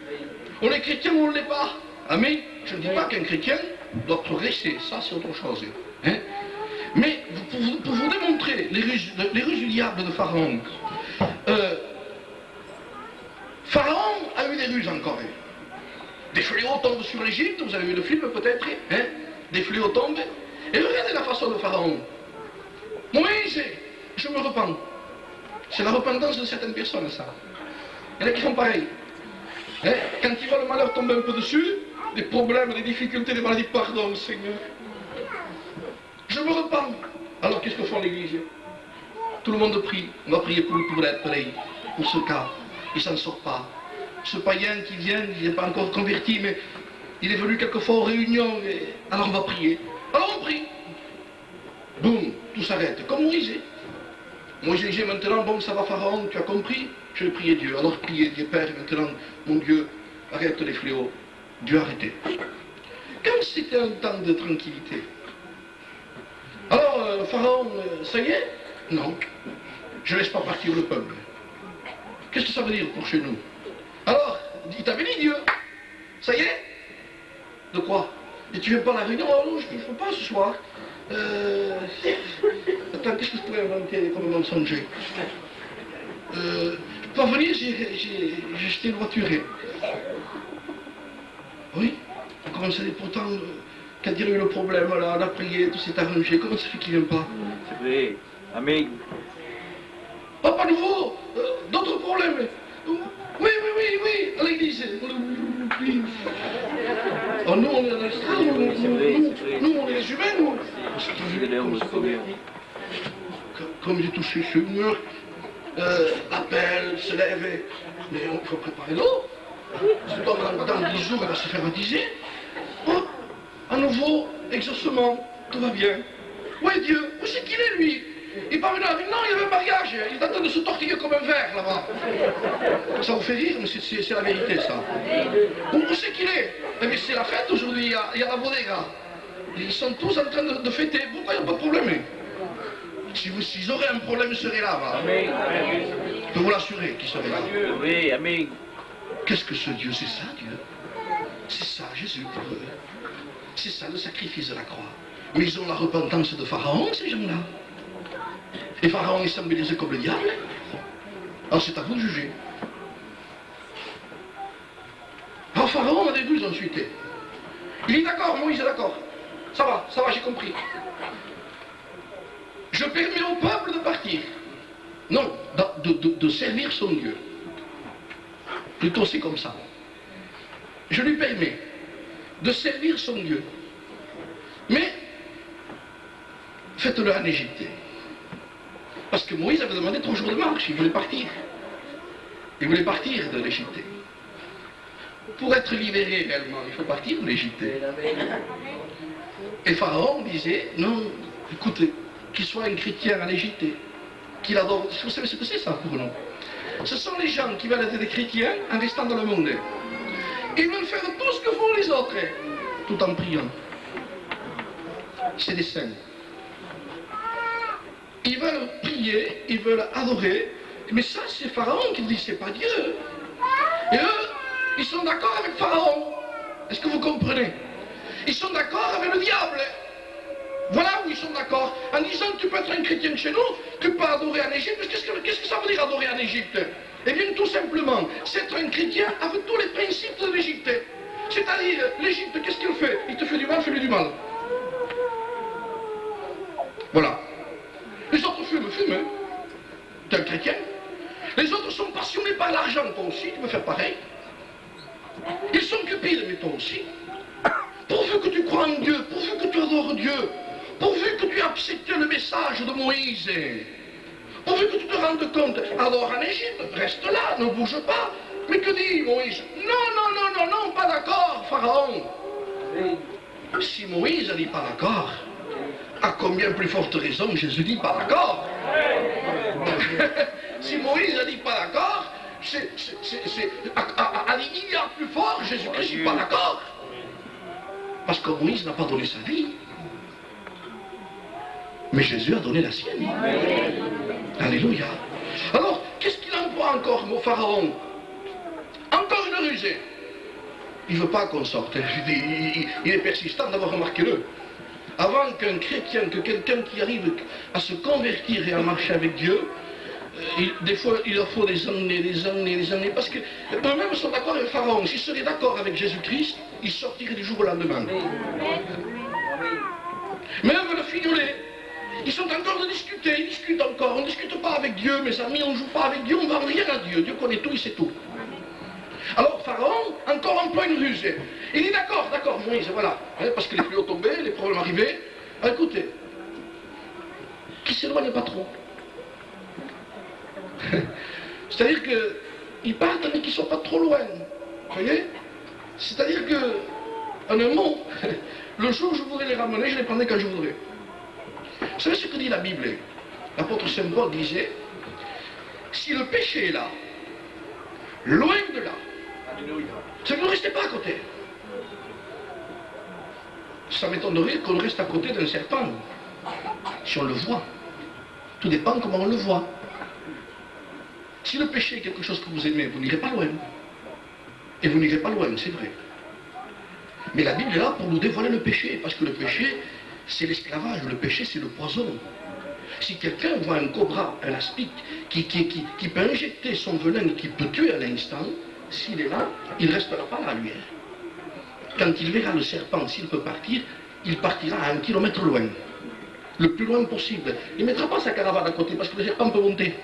On est chrétien ou on ne l'est pas. Amen. Je ne dis pas qu'un chrétien doit progresser, ça c'est autre chose. Hein? Mais pour vous démontrer les ruses du diable de Pharaon, Pharaon a eu des ruses encore. Des fléaux tombent sur l'Égypte, vous avez vu le film peut-être, hein? Des fléaux tombent. Et regardez la façon de Pharaon. Moïse, je me repens. C'est la repentance de certaines personnes, ça. Il y en a qui font pareil. Hein? Quand ils voient le malheur tomber un peu dessus, des problèmes, des difficultés, des maladies, pardon, Seigneur. Je me repens. Alors qu'est-ce que font l'Église? Tout le monde prie. On va prier pour ce cas. Il ne s'en sort pas. Ce païen qui vient, il n'est pas encore converti, mais il est venu quelquefois aux réunions. Alors on va prier. Alors on prie. Boum, tout s'arrête. Comme Moïse. Moïse disait maintenant, bon, ça va Pharaon, tu as compris? Je vais prier Dieu. Alors priez Dieu, Père, maintenant, mon Dieu, arrête les fléaux. Dieu a arrêté. Comme c'était un temps de tranquillité. Alors, Pharaon, ça y est? Non. Je ne laisse pas partir le peuple. Qu'est-ce que ça veut dire pour chez nous? Alors, il t'avait dit Dieu. Ça y est? De quoi? Et tu viens pas à la réunion? Oh non, je ne peux pas ce soir. Attends, qu'est-ce que je pourrais inventer comme mensonge? Pour venir, j'ai jeté une voiture. Oui? On commence à dire pourtant, quand il y a eu le problème, là, on a prié, tout s'est arrangé. Comment ça fait qu'il ne vient pas? C'est vrai. Amen. Oh, pas nouveau! D'autres problèmes? Oui, à l'église. Oh, nous, on est dans l'Australie, nous, on est les humains, nous. Comme j'ai touché ce mur, appel, se lève, mais il faut préparer l'eau. Dans 10 jours, elle va se faire baptiser. Oh, à nouveau, exaucement, tout va bien. Où est Dieu? Où c'est qu'il est, lui? Il parle là, non, il y avait un mariage, il est en train de se tortiller comme un verre là-bas. Ça vous fait rire, mais c'est la vérité, ça. Où c'est qu'il est? Eh bien, c'est la fête aujourd'hui, il y a la bodega. Ils sont tous en train de fêter, pourquoi il n'y a pas de problème? S'ils auraient un problème, ils seraient là-bas. Je peux vous l'assurer qu'ils seraient là. Oui, amen. Qu'est-ce que ce Dieu? C'est ça, Dieu. C'est ça, Jésus pour eux. C'est ça, le sacrifice de la croix. Mais ils ont la repentance de Pharaon, ces gens-là. Et Pharaon est symbolisé comme le diable. Alors c'est à vous de juger. Alors Pharaon a des douze ensuite. Il dit d'accord, Moïse est d'accord. Ça va, j'ai compris. Je permets au peuple de partir. Non, de servir son Dieu. Plutôt c'est comme ça. Je lui permets de servir son Dieu. Mais faites-le en Égypte. Parce que Moïse avait demandé 3 jours de marche, il voulait partir. Il voulait partir de l'Égypte. Pour être libéré réellement, il faut partir de l'Égypte. Et Pharaon disait, non, écoutez, qu'il soit un chrétien en Égypte, qu'il adore. Vous savez ce que c'est ça pour nous? Ce sont les gens qui veulent être des chrétiens en restant dans le monde. Ils veulent faire tout ce que font les autres, tout en priant. C'est des saints. Ils veulent prier, ils veulent adorer, mais ça c'est Pharaon qui dit, c'est pas Dieu. Et eux, ils sont d'accord avec Pharaon. Est-ce que vous comprenez? Ils sont d'accord avec le diable. Voilà où ils sont d'accord. En disant, tu peux être un chrétien chez nous, tu peux adorer en Égypte. Qu'est-ce que ça veut dire adorer en Égypte? Eh bien, tout simplement, c'est être un chrétien avec tous les principes de l'Égypte. C'est-à-dire, l'Égypte, qu'est-ce qu'il fait? Il te fait du mal, fais-lui du mal. Voilà. Les autres fument. T'es un chrétien. Les autres sont passionnés par l'argent, toi aussi, tu peux faire pareil. Ils sont cupides, mais toi aussi. Pourvu que tu crois en Dieu, pourvu que tu adores Dieu, pourvu que tu acceptes le message de Moïse, pourvu que tu te rendes compte, adore en Égypte, reste là, ne bouge pas. Mais que dit Moïse? Non, pas d'accord, Pharaon. Si Moïse n'a dit pas d'accord, à combien plus forte raison Jésus dit pas d'accord? Si Moïse n'a dit pas d'accord, il y a plus fort, Jésus-Christ n'est pas d'accord. Parce que Moïse n'a pas donné sa vie. Mais Jésus a donné la sienne. Alléluia. Alors, qu'est-ce qu'il emploie encore, mon Pharaon? Encore une rusée. Il ne veut pas qu'on sorte. Il est persistant, d'abord remarquez-le. Avant qu'un chrétien, que quelqu'un qui arrive à se convertir et à marcher avec Dieu, Des fois, il leur faut des années, parce que eux-mêmes sont d'accord avec Pharaon. S'ils seraient d'accord avec Jésus-Christ, ils sortiraient du jour au lendemain. Même le fignolet, ils sont encore de discuter, ils discutent encore. On ne discute pas avec Dieu, mes amis, on ne joue pas avec Dieu, on ne vend rien à Dieu. Dieu connaît tout, il sait tout. Alors Pharaon, encore emploie une ruse. Il dit d'accord, Moïse, voilà. Parce que les fléaux tombaient, les problèmes arrivaient. Écoutez, qui s'éloigne pas trop. C'est-à-dire qu'ils partent mais qu'ils ne sont pas trop loin. Vous voyez? C'est-à-dire que, en un mot, le jour où je voudrais les ramener, je les prendrai quand je voudrais. Vous savez ce que dit la Bible? L'apôtre Saint Paul disait, si le péché est là, loin de là, ça ne restez pas à côté. Ça m'étonnerait qu'on reste à côté d'un serpent, si on le voit. Tout dépend comment on le voit. Si le péché est quelque chose que vous aimez, vous n'irez pas loin. Et vous n'irez pas loin, c'est vrai. Mais la Bible est là pour nous dévoiler le péché, parce que le péché, c'est l'esclavage, le péché, c'est le poison. Si quelqu'un voit un cobra, un aspic, qui peut injecter son venin et qui peut tuer à l'instant, s'il est là, il ne restera pas là, lui. Quand il verra le serpent, s'il peut partir, il partira à 1 kilomètre loin. Le plus loin possible. Il ne mettra pas sa caravane à côté, parce que le serpent peut monter.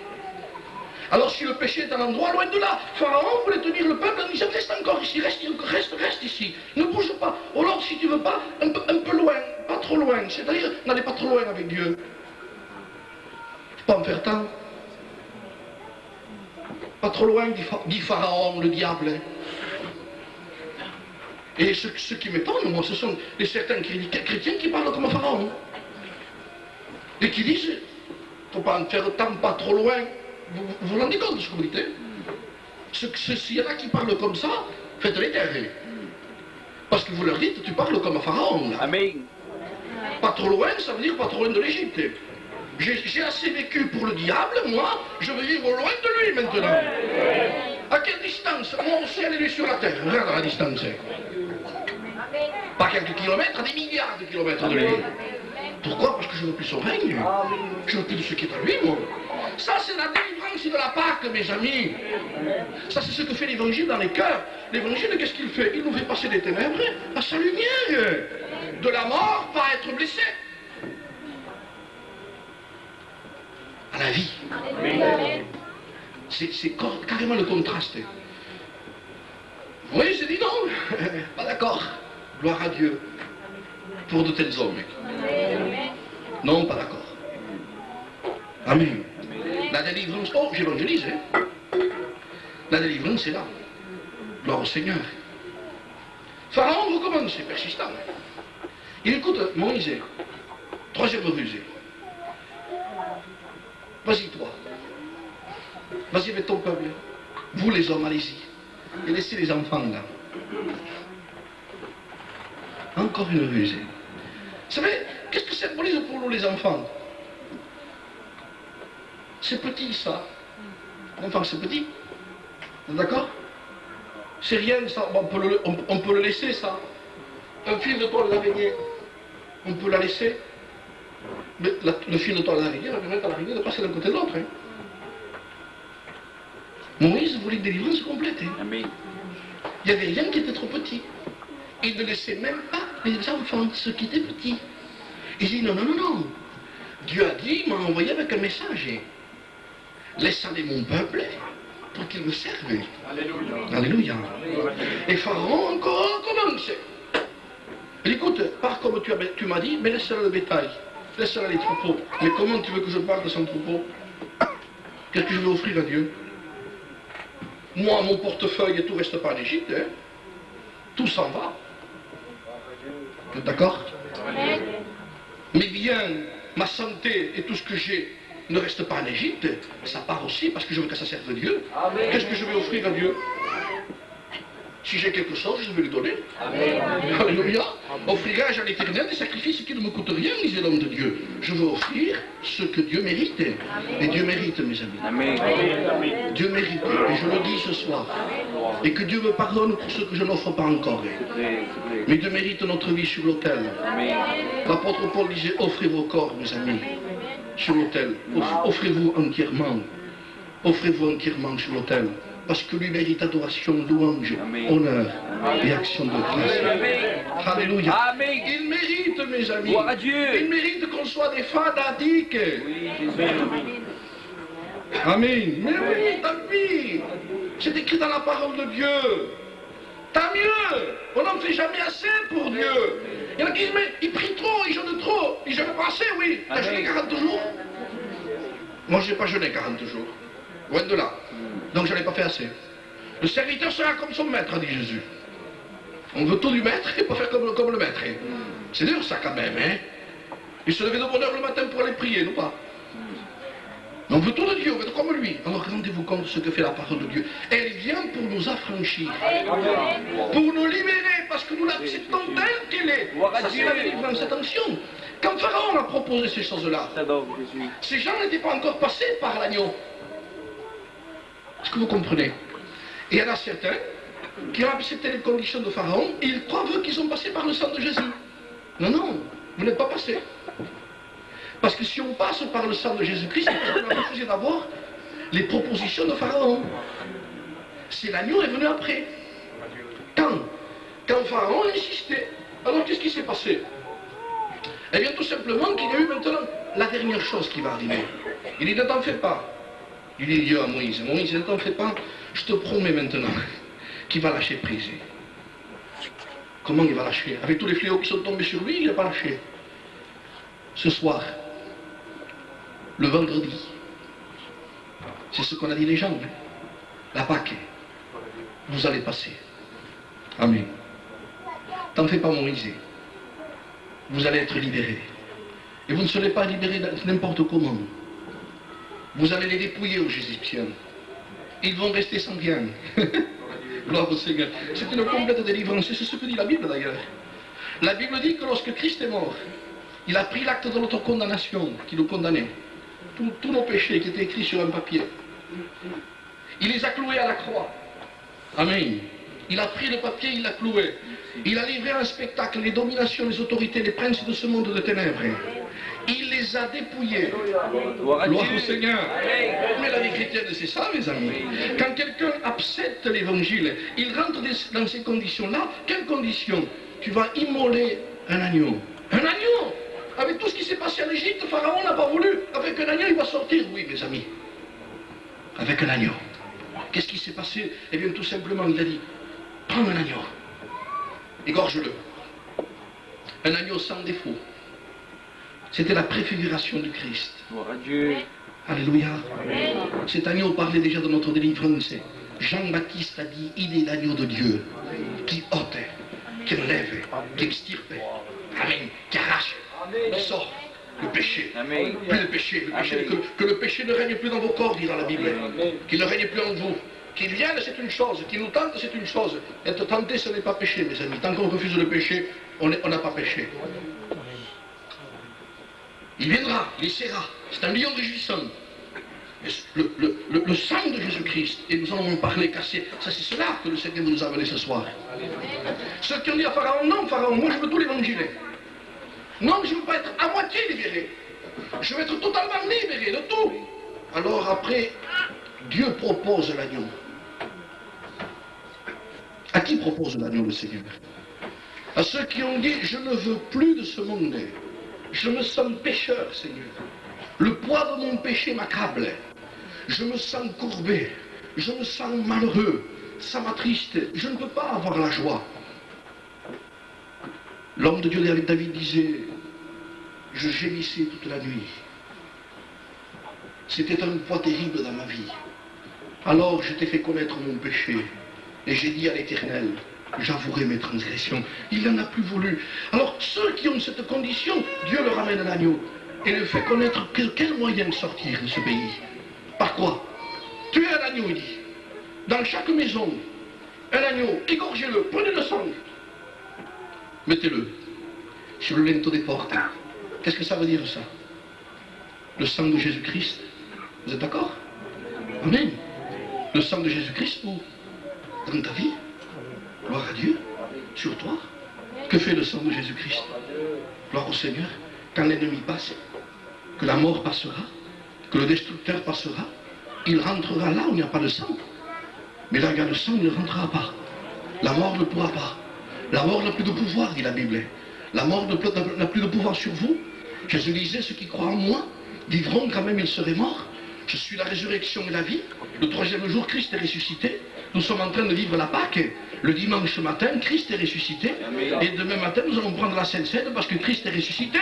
Alors si le péché est à un endroit loin de là, Pharaon voulait tenir le peuple en disant reste encore ici, reste ici, ne bouge pas. Ou alors si tu veux pas, un peu loin, pas trop loin, c'est-à-dire n'allez pas trop loin avec Dieu. Pas en faire tant. Pas trop loin, dit Pharaon, le diable. Et ce qui m'étonne, moi, ce sont certains chrétiens qui parlent comme Pharaon. Et qui disent, il ne faut pas en faire tant, pas trop loin. Vous vous rendez compte de ce que vous dites? S'il y en a qui parlent comme ça, faites-les taire. Parce que vous leur dites, tu parles comme un pharaon. Là. Amen. Pas trop loin, ça veut dire pas trop loin de l'Égypte. J'ai assez vécu pour le diable, moi, je veux vivre loin de lui maintenant. À quelle distance? Moi aussi, elle est sur la terre. Regarde la distance. Pas quelques kilomètres, à des milliards de kilomètres de lui. Pourquoi? Parce que je ne veux plus son règne. Je ne veux plus de ce qui est à lui, moi. Ça, c'est la délivrance de la Pâque, mes amis. Ça, c'est ce que fait l'Évangile dans les cœurs. L'Évangile, qu'est-ce qu'il fait? Il nous fait passer des ténèbres à sa lumière. De la mort, pas être blessé. À la vie. C'est carrément le contraste. Oui, j'ai dit non. Pas d'accord. Gloire à Dieu. Pour de tels hommes. Non, pas d'accord. Amen. La délivrance, oh, j'évangélise. La délivrance est là. Gloire au Seigneur. Pharaon recommence, c'est persistant. Il écoute Moïse. Troisième ruse. Vas-y, toi. Vas-y avec ton peuple. Vous, les hommes, allez-y. Et laissez les enfants là. Encore une ruse. Vous savez, qu'est-ce que ça symbolise pour nous les enfants? C'est petit ça. L'enfant c'est petit. D'accord? C'est rien ça, on peut le laisser ça. Un fil de toile d'araignée, on peut la laisser. Mais le fil de toile d'araignée va permettre à l'araignée de passer d'un côté de l'autre. Hein. Moïse voulait une délivrance complète. Hein. Amen. Il n'y avait rien qui était trop petit. Il ne laissait même pas les enfants, ceux qui étaient petits. Il dit non. Dieu a dit, il m'a envoyé avec un message. Laisse aller mon peuple pour qu'il me serve. Alléluia. Alléluia. Et Pharaon encore commence. Écoute, pars comme tu m'as dit, mais laisse-la le bétail. Laisse-la les troupeaux. Mais comment tu veux que je parle de son troupeau? Qu'est-ce que je vais offrir à Dieu? Moi, mon portefeuille et tout reste pas en Égypte. Hein? Tout s'en va. Vous êtes d'accord? Mes biens, ma santé et tout ce que j'ai ne reste pas en Égypte. Ça part aussi parce que je veux que ça serve Dieu. Qu'est-ce que je vais offrir à Dieu? Si j'ai quelque chose, je vais lui donner. Amen. Alléluia. Offrirai-je à l'Éternel des sacrifices qui ne me coûtent rien, disait l'homme de Dieu. Je veux offrir ce que Dieu mérite. Et Dieu mérite, mes amis. Amen. Dieu mérite. Et je le dis ce soir. Et que Dieu me pardonne pour ce que je n'offre pas encore. Mais Dieu mérite notre vie sur l'autel. L'apôtre Paul disait, offrez vos corps, mes amis, sur l'autel. Offrez-vous entièrement. offrez-vous entièrement sur l'autel. Parce que lui mérite adoration, louange, honneur et action de grâce. Alléluia. Amen. Il mérite, mes amis. Gloire à Dieu. Il mérite qu'on soit des fanatiques. Oui, Jésus. Amen. Mais oui, tant pis. C'est écrit dans la parole de Dieu. Tant mieux. On n'en fait jamais assez pour Dieu. Il y en a qui disent, mais il prie trop, il jeûne trop. Il jeûne pas assez, oui. Tu as jeûné 40 jours. Moi, je n'ai pas jeûné 40 jours. Loin de là. Donc, je n'en ai pas fait assez. Le serviteur sera comme son maître, dit Jésus. On veut tout du maître et pas faire comme le maître. C'est dur, ça, quand même. Hein? Il se levait de bonne heure le matin pour aller prier, non pas? On veut tout de Dieu, on veut être comme lui. Alors rendez-vous compte de ce que fait la parole de Dieu. Elle vient pour nous affranchir, pour nous libérer, parce que nous l'acceptons telle qu'elle est. Ça, c'est la délivrance. Attention, quand Pharaon a proposé ces choses-là, ces gens n'étaient pas encore passés par l'agneau. Est-ce que vous comprenez? Et il y en a certains qui ont accepté les conditions de Pharaon et ils croient qu'ils sont passés par le sang de Jésus. Non, non, vous n'êtes pas passés. Parce que si on passe par le sang de Jésus-Christ, on a refusé d'avoir les propositions de Pharaon. C'est l'agneau est venu après. Quand Pharaon insistait. Alors qu'est-ce qui s'est passé? Eh bien tout simplement qu'il y a eu maintenant la dernière chose qui va arriver. Il dit ne t'en fais pas. Il dit Dieu à Moïse, Moïse ne t'en fais pas, je te promets maintenant qu'il va lâcher prise. Comment il va lâcher? Avec tous les fléaux qui sont tombés sur lui, il n'a pas lâché. Ce soir, le vendredi, c'est ce qu'on a dit les gens, hein? La Pâque, vous allez passer. Amen. T'en fais pas Moïse. Vous allez être libérés. Et vous ne serez pas libérés n'importe comment. Vous allez les dépouiller aux Égyptiens. Ils vont rester sans rien. Gloire au Seigneur. C'est une complète délivrance. C'est ce que dit la Bible d'ailleurs. La Bible dit que lorsque Christ est mort, il a pris l'acte de notre condamnation qui nous condamnait. Tous nos péchés qui étaient écrits sur un papier. Il les a cloués à la croix. Amen. Il a pris le papier, il l'a cloué. Il a livré un spectacle, les dominations, les autorités, les princes de ce monde de ténèbres. Il les a dépouillés. Gloire au Seigneur. Mais la vie chrétienne, c'est ça, mes amis. Quand quelqu'un accepte l'évangile, il rentre dans ces conditions-là. Quelles conditions? Tu vas immoler un agneau. Un agneau! Avec tout ce qui s'est passé en Égypte, Pharaon n'a pas voulu. Avec un agneau, il va sortir. Oui, mes amis. Avec un agneau. Qu'est-ce qui s'est passé? Eh bien, tout simplement, il a dit, prends un agneau. Égorge-le. Un agneau sans défaut. C'était la préfiguration du Christ. Gloire à Dieu. Alléluia. Cet agneau parlait déjà de notre délivrance. Jean-Baptiste a dit, il est l'agneau de Dieu qui ôte, qui enlève, qui extirpe. Amen. Qui arrache, qui sort le péché. Amen. Plus le péché. Que le péché ne règne plus dans vos corps, dira la Bible. Qu'il ne règne plus en vous. Qu'il vienne, c'est une chose. Qu'il nous tente, c'est une chose. Être tenté, ce n'est pas péché, mes amis. Tant qu'on refuse le péché, on n'a pas péché. Il viendra, il essaiera. C'est un lion rugissant. Le sang de Jésus-Christ, et nous allons en parler, car c'est cela que le Seigneur nous a amené ce soir. Ceux qui ont dit à Pharaon, non Pharaon, moi je veux tout l'évangile. Non, je ne veux pas être à moitié libéré. Je veux être totalement libéré de tout. Alors après, Dieu propose l'agneau. À qui propose l'agneau le Seigneur? À ceux qui ont dit, je ne veux plus de ce monde. Je me sens pécheur, Seigneur. Le poids de mon péché m'accable. Je me sens courbé. Je me sens malheureux. Ça m'attriste. Je ne peux pas avoir la joie. L'homme de Dieu David disait, je gémissais toute la nuit. C'était un poids terrible dans ma vie. Alors je t'ai fait connaître mon péché. Et j'ai dit à l'Éternel, j'avouerai mes transgressions. Il n'en a plus voulu. Alors ceux qui ont cette condition, Dieu leur amène un agneau et leur fait connaître quel moyen de sortir de ce pays. Par quoi? Tuez un agneau, il dit. Dans chaque maison, un agneau, égorgez-le, prenez le sang. Mettez-le sur le linteau des portes. Qu'est-ce que ça veut dire ça? Le sang de Jésus-Christ. Vous êtes d'accord? Amen. Le sang de Jésus-Christ, où? Dans ta vie. Gloire à Dieu. Sur toi. Que fait le sang de Jésus-Christ? Gloire au Seigneur. Quand l'ennemi passe, que la mort passera, que le destructeur passera, il rentrera là où il n'y a pas de sang. Mais là, il y a le sang, il ne rentrera pas. La mort ne pourra pas. La mort n'a plus de pouvoir, dit la Bible. La mort n'a plus de pouvoir sur vous. Jésus disait, ceux qui croient en moi vivront quand même ils seraient morts. Je suis la résurrection et la vie. Le troisième jour, Christ est ressuscité. Nous sommes en train de vivre la Pâque. Le dimanche matin, Christ est ressuscité. Et demain matin, nous allons prendre la Sainte Seine parce que Christ est ressuscité.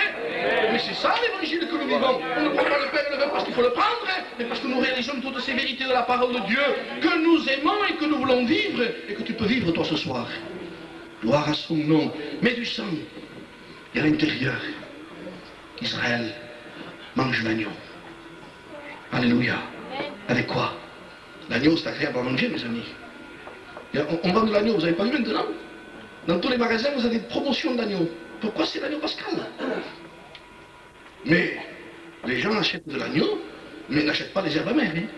Mais c'est ça l'évangile que nous vivons. On ne prend pas le pain et le vin parce qu'il faut le prendre, mais parce que nous réalisons toutes ces vérités de la parole de Dieu que nous aimons et que nous voulons vivre et que tu peux vivre toi ce soir. Gloire à son nom. Mais du sang. Et à l'intérieur, Israël mange l'agneau. Alléluia. Avec quoi? L'agneau, c'est agréable à manger, mes amis. On vend de l'agneau, vous n'avez pas vu maintenant? Dans tous les magasins, vous avez des promotions d'agneau. Pourquoi c'est l'agneau pascal? Mais les gens achètent de l'agneau, mais n'achètent pas les herbes amères. Hein?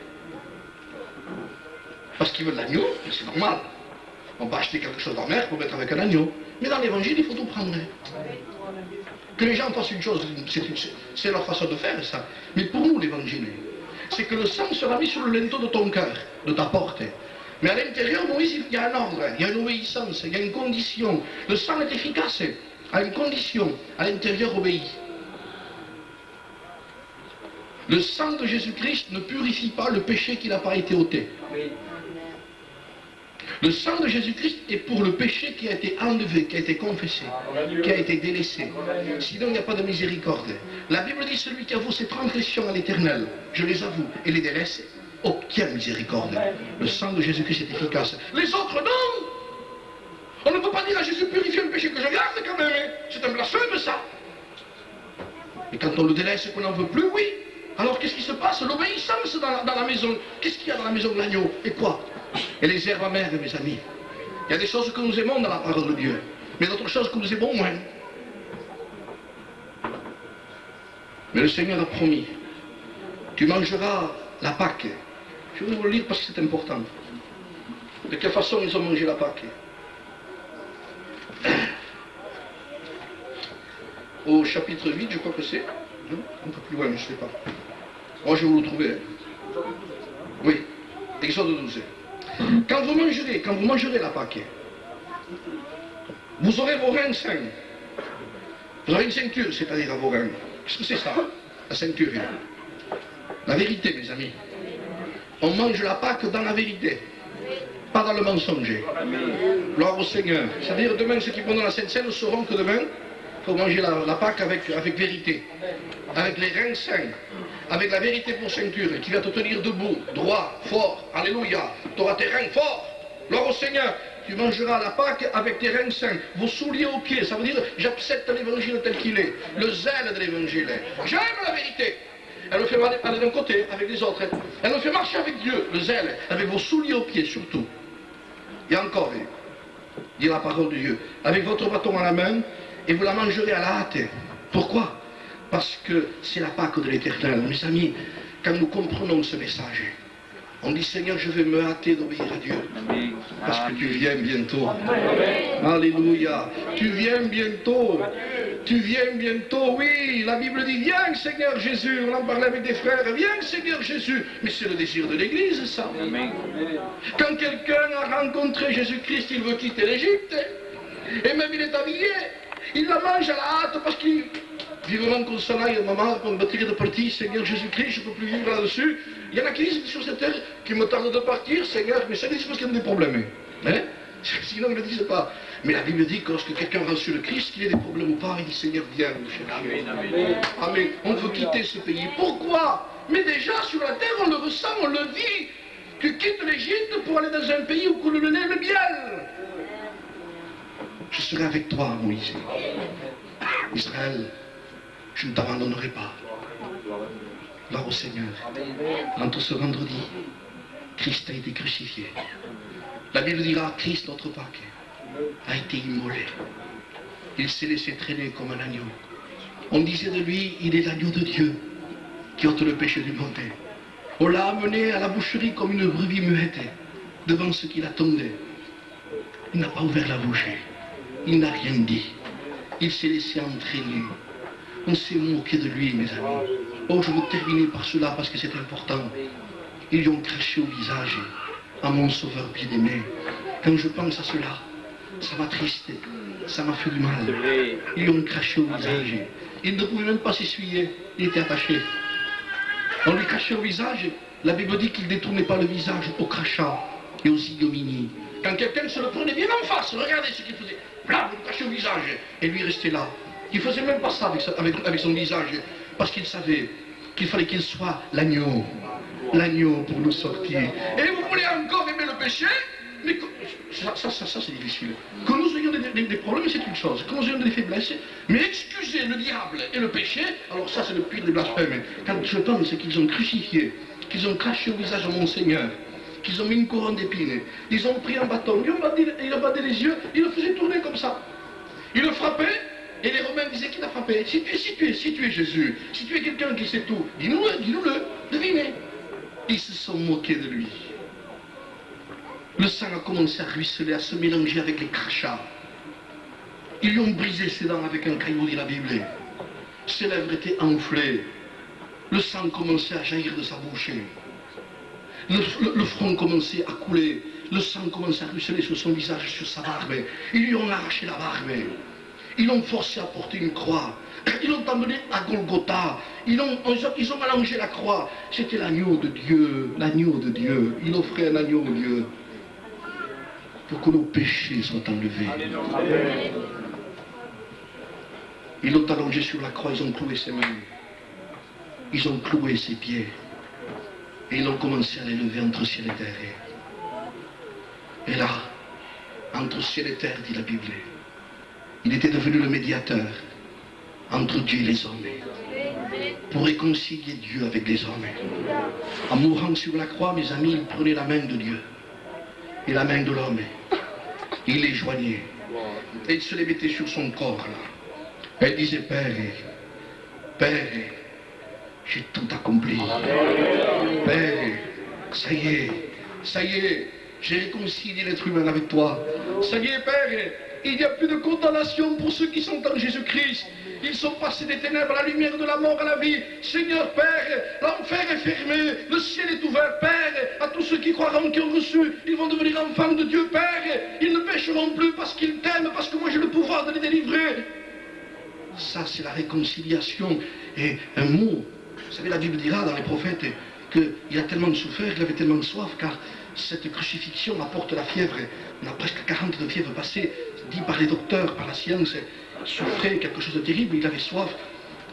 Parce qu'ils veulent l'agneau, c'est normal. On va acheter quelque chose d'amer pour mettre avec un agneau. Mais dans l'évangile, il faut tout prendre. Que les gens fassent une chose, c'est leur façon de faire, ça. Mais pour nous, l'évangile, c'est que le sang sera mis sur le linteau de ton cœur, de ta porte. Mais à l'intérieur, Moïse, il y a un ordre, il y a une obéissance, il y a une condition. Le sang est efficace, à une condition, à l'intérieur obéit. Le sang de Jésus-Christ ne purifie pas le péché qui n'a pas été ôté. Le sang de Jésus-Christ est pour le péché qui a été enlevé, qui a été confessé, qui a été délaissé. Sinon, il n'y a pas de miséricorde. La Bible dit, celui qui avoue ses transgressions à l'Éternel, je les avoue et les délaisse, obtient miséricorde. Le sang de Jésus-Christ est efficace. Les autres, non! On ne peut pas dire à Jésus, purifie le péché que je garde quand même. C'est un blasphème, ça. Et quand on le délaisse et qu'on n'en veut plus, oui. Alors qu'est-ce qui se passe? L'obéissance dans la maison. Qu'est-ce qu'il y a dans la maison de l'agneau? Et quoi? Et les herbes amères, mes amis. Il y a des choses que nous aimons dans la parole de Dieu, mais d'autres choses que nous aimons moins. Mais le Seigneur a promis, tu mangeras la Pâque. Je vais vous le lire parce que c'est important. De quelle façon ils ont mangé la Pâque? Au chapitre 8, je crois que c'est. Un peu plus loin, je ne sais pas. Moi, je vais vous le trouver. Oui, Exode 12. Quand vous mangerez la Pâque, vous aurez vos reins saints. Vous aurez une ceinture, c'est-à-dire à vos reins. Qu'est-ce que c'est ça, la ceinture? La vérité, mes amis. On mange la Pâque dans la vérité, pas dans le mensonge. Gloire au Seigneur. C'est-à-dire, demain, ceux qui vont dans la Sainte Seine sauront que demain, il faut manger la Pâque avec vérité, avec les reins saints, avec la vérité pour ceinture, qui va te tenir debout, droit, fort, alléluia. Tu auras tes reins forts, gloire au Seigneur. Tu mangeras la Pâque avec tes reins saints, vos souliers aux pieds, ça veut dire j'accepte l'évangile tel qu'il est, le zèle de l'évangile. J'aime la vérité. Elle me fait aller d'un côté avec les autres, elle me fait marcher avec Dieu, le zèle, avec vos souliers aux pieds surtout. Et encore, dit la parole de Dieu, avec votre bâton à la main, et vous la mangerez à la hâte. Pourquoi? Parce que c'est la Pâque de l'Éternel. Mes amis, quand nous comprenons ce message, on dit Seigneur, je vais me hâter d'obéir à Dieu. Amen. Parce que tu viens bientôt. Amen. Alléluia. Tu viens bientôt. Tu viens bientôt, oui. La Bible dit, viens Seigneur Jésus. On en parlait avec des frères. Viens Seigneur Jésus. Mais c'est le désir de l'Église, ça. Amen. Quand quelqu'un a rencontré Jésus-Christ, il veut quitter l'Égypte. Et même il est habillé. Il la mange à la hâte parce qu'il... Vivement qu'on s'en aille, maman, pour me battre de partir, Seigneur Jésus-Christ, je ne peux plus vivre là-dessus. Il y en a qui disent sur cette terre qui me tardent de partir, Seigneur, mais ça c'est parce qu'il y a des problèmes. Hein? Sinon, ils ne le disent pas. Mais la Bible dit que lorsque quelqu'un va sur le Christ, qu'il ait des problèmes ou pas, il dit Seigneur, viens nous chercher. Amen. Amen. On veut quitter ce pays. Pourquoi? Mais déjà, sur la terre, on le ressent, on le vit. Tu quittes l'Égypte pour aller dans un pays où coule le lait et le miel. Je serai avec toi, Moïse. Israël. Je ne t'abandonnerai pas. Gloire au Seigneur. Entre ce vendredi, Christ a été crucifié. La Bible dira, Christ, notre Pâque, a été immolé. Il s'est laissé traîner comme un agneau. On disait de lui, il est l'agneau de Dieu qui ôte le péché du monde. On l'a amené à la boucherie comme une brebis muette devant ceux qui l'attendaient. Il n'a pas ouvert la bouche. Il n'a rien dit. Il s'est laissé entraîner. On s'est moqué de lui, mes amis. Oh, je veux terminer par cela parce que c'est important. Ils lui ont craché au visage à mon sauveur bien-aimé. Quand je pense à cela, ça m'attriste, ça m'a fait du mal. Ils lui ont craché au visage. Il ne pouvait même pas s'essuyer, il était attaché. On lui crachait au visage. La Bible dit qu'il ne détournait pas le visage au crachat et aux ignominies. Quand quelqu'un se le prenait bien en face, regardez ce qu'il faisait. Blam, il le crachait au visage. Et lui restait là. Il ne faisait même pas ça avec son visage. Parce qu'il savait qu'il fallait qu'il soit l'agneau. L'agneau pour nous sortir. Et vous voulez encore aimer le péché? Mais ça c'est difficile. Que nous ayons des problèmes, c'est une chose. Que nous ayons des faiblesses, mais excuser le diable et le péché, alors ça c'est le pire des blasphèmes. Quand je pense qu'ils ont crucifié, qu'ils ont craché au visage de mon Seigneur, qu'ils ont mis une couronne d'épines, ils ont pris un bâton, ils ont bandé les yeux, ils le faisaient tourner comme ça. Ils le frappaient, et les Romains disaient qu'il a frappé. Si tu es Jésus, si tu es quelqu'un qui sait tout, dis-nous-le, devinez. Ils se sont moqués de lui. Le sang a commencé à ruisseler, à se mélanger avec les crachats. Ils lui ont brisé ses dents avec un caillou, dit la Bible. Ses lèvres étaient enflées. Le sang commençait à jaillir de sa bouche. Le front commençait à couler. Le sang commençait à ruisseler sur son visage, sur sa barbe. Ils lui ont arraché la barbe. Ils l'ont forcé à porter une croix. Ils l'ont emmené à Golgotha. Ils ont mélangé la croix. C'était l'agneau de Dieu. L'agneau de Dieu. Il offrait un agneau de Dieu. Pour que nos péchés soient enlevés. Ils l'ont allongé sur la croix, ils ont cloué ses mains. Ils ont cloué ses pieds. Et ils ont commencé à l'élever entre ciel et terre. Et là, entre ciel et terre, dit la Bible, il était devenu le médiateur entre Dieu et les hommes. Pour réconcilier Dieu avec les hommes. En mourant sur la croix, mes amis, il prenait la main de Dieu et la main de l'homme. Il les joignait. Et il se les mettait sur son corps là. Elle disait, Père, j'ai tout accompli. Père, ça y est, j'ai réconcilié l'être humain avec toi. Ça y est, Père, il n'y a plus de condamnation pour ceux qui sont en Jésus-Christ. Ils sont passés des ténèbres à la lumière de la mort à la vie. Seigneur Père, l'enfer est fermé, le ciel est ouvert, Père, à tous ceux qui croiront, qui ont reçu, ils vont devenir enfants de Dieu, Père. Ils ne pécheront plus parce qu'ils t'aiment, parce que moi j'ai le pouvoir de les délivrer. Ça, c'est la réconciliation. Et un mot, vous savez, la Bible dira dans les prophètes qu'il a tellement souffert, il avait tellement soif, car cette crucifixion apporte la fièvre. On a presque 40 de fièvre passée, dit par les docteurs, par la science. Souffrait quelque chose de terrible, il avait soif.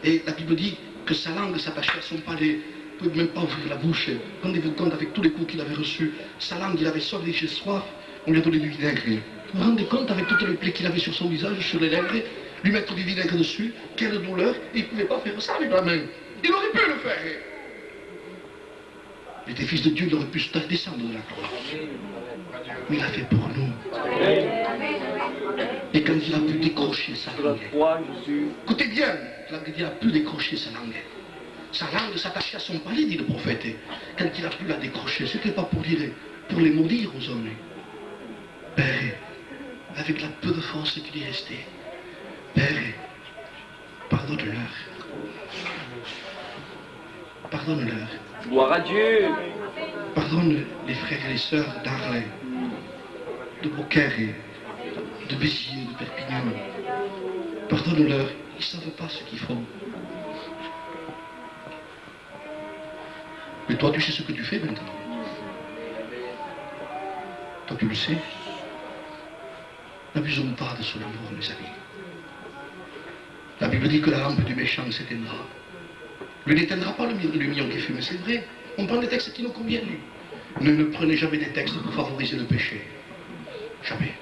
Et la Bible dit que sa langue s'attachait à son palais. Il ne pouvait même pas ouvrir la bouche. Rendez-vous compte avec tous les coups qu'il avait reçus. Sa langue, il avait soif, il dit j'ai soif. On lui a donné du vinaigre. Vous vous rendez compte avec toutes les plaies qu'il avait sur son visage, sur les lèvres, lui mettre du vinaigre dessus, quelle douleur. Il ne pouvait pas faire ça avec la main. Il aurait pu le faire. Il était fils de Dieu, il aurait pu descendre de la croix. Mais il a fait pour nous. Et quand il a pu décrocher sa langue, écoutez bien, quand il a pu décrocher sa langue s'attachait à son palais, dit le prophète. Quand il a pu la décrocher, ce n'était pas pour les maudire aux hommes. Père, avec la peu de force qu'il y restait, Père, pardonne-leur. Pardonne-leur. Gloire à Dieu. Pardonne les frères et les sœurs d'Arles, de Beaucaire, de Béziers, de Perpignan. Pardonne-leur, ils ne savent pas ce qu'ils font. Mais toi, tu sais ce que tu fais maintenant. Toi, tu le sais. N'abusons pas de son amour, mes amis. La Bible dit que la lampe du méchant s'éteindra. Lui n'éteindra pas le million qui fume, c'est vrai. On prend des textes qui nous conviennent. Ne prenez jamais des textes pour favoriser le péché. Jamais.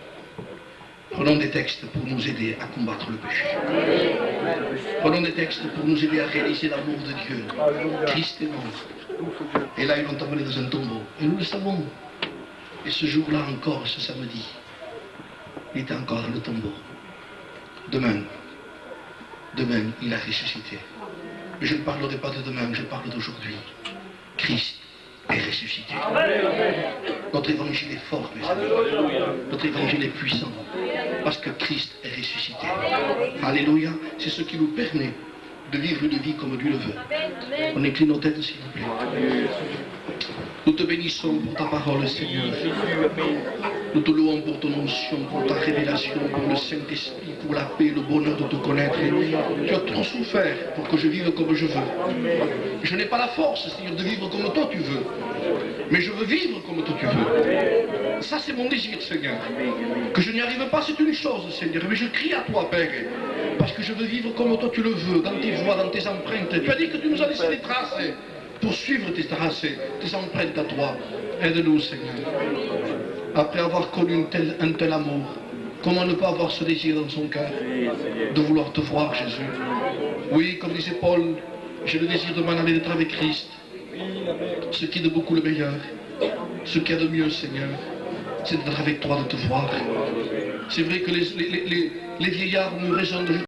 Prenons des textes pour nous aider à combattre le péché. Prenons des textes pour nous aider à réaliser l'amour de Dieu. Christ est mort. Et là, ils l'ont emmené dans un tombeau. Et nous le savons. Et ce jour-là encore, ce samedi, il était encore dans le tombeau. Demain, il a ressuscité. Mais je ne parlerai pas de demain, je parle d'aujourd'hui. Christ est ressuscité. Notre évangile est fort, mes amis. Notre évangile est puissant. Parce que Christ est ressuscité. Alléluia. C'est ce qui nous permet de vivre une vie comme Dieu le veut. On incline nos têtes, s'il vous plaît. Nous te bénissons pour ta parole, Seigneur. Nous te louons pour ton onction, pour ta révélation, pour le Saint-Esprit, pour la paix, le bonheur de te connaître. Tu as trop souffert pour que je vive comme je veux. Je n'ai pas la force, Seigneur, de vivre comme toi tu veux. Mais je veux vivre comme toi tu veux. Ça, c'est mon désir, Seigneur. Que je n'y arrive pas, c'est une chose, Seigneur. Mais je crie à toi, Père. Parce que je veux vivre comme toi tu le veux, dans tes voies, dans tes empreintes. Tu as dit que tu nous as laissé des traces pour suivre tes traces, tes empreintes à toi. Aide-nous, Seigneur. Après avoir connu un tel amour, comment ne pas avoir ce désir dans son cœur de vouloir te voir, Jésus? Oui, comme disait Paul, j'ai le désir de m'en aller d'être avec Christ. Ce qui est de beaucoup le meilleur, ce qu'il y a de mieux, Seigneur, c'est d'être avec toi, de te voir. C'est vrai que les vieillards nous raisonnent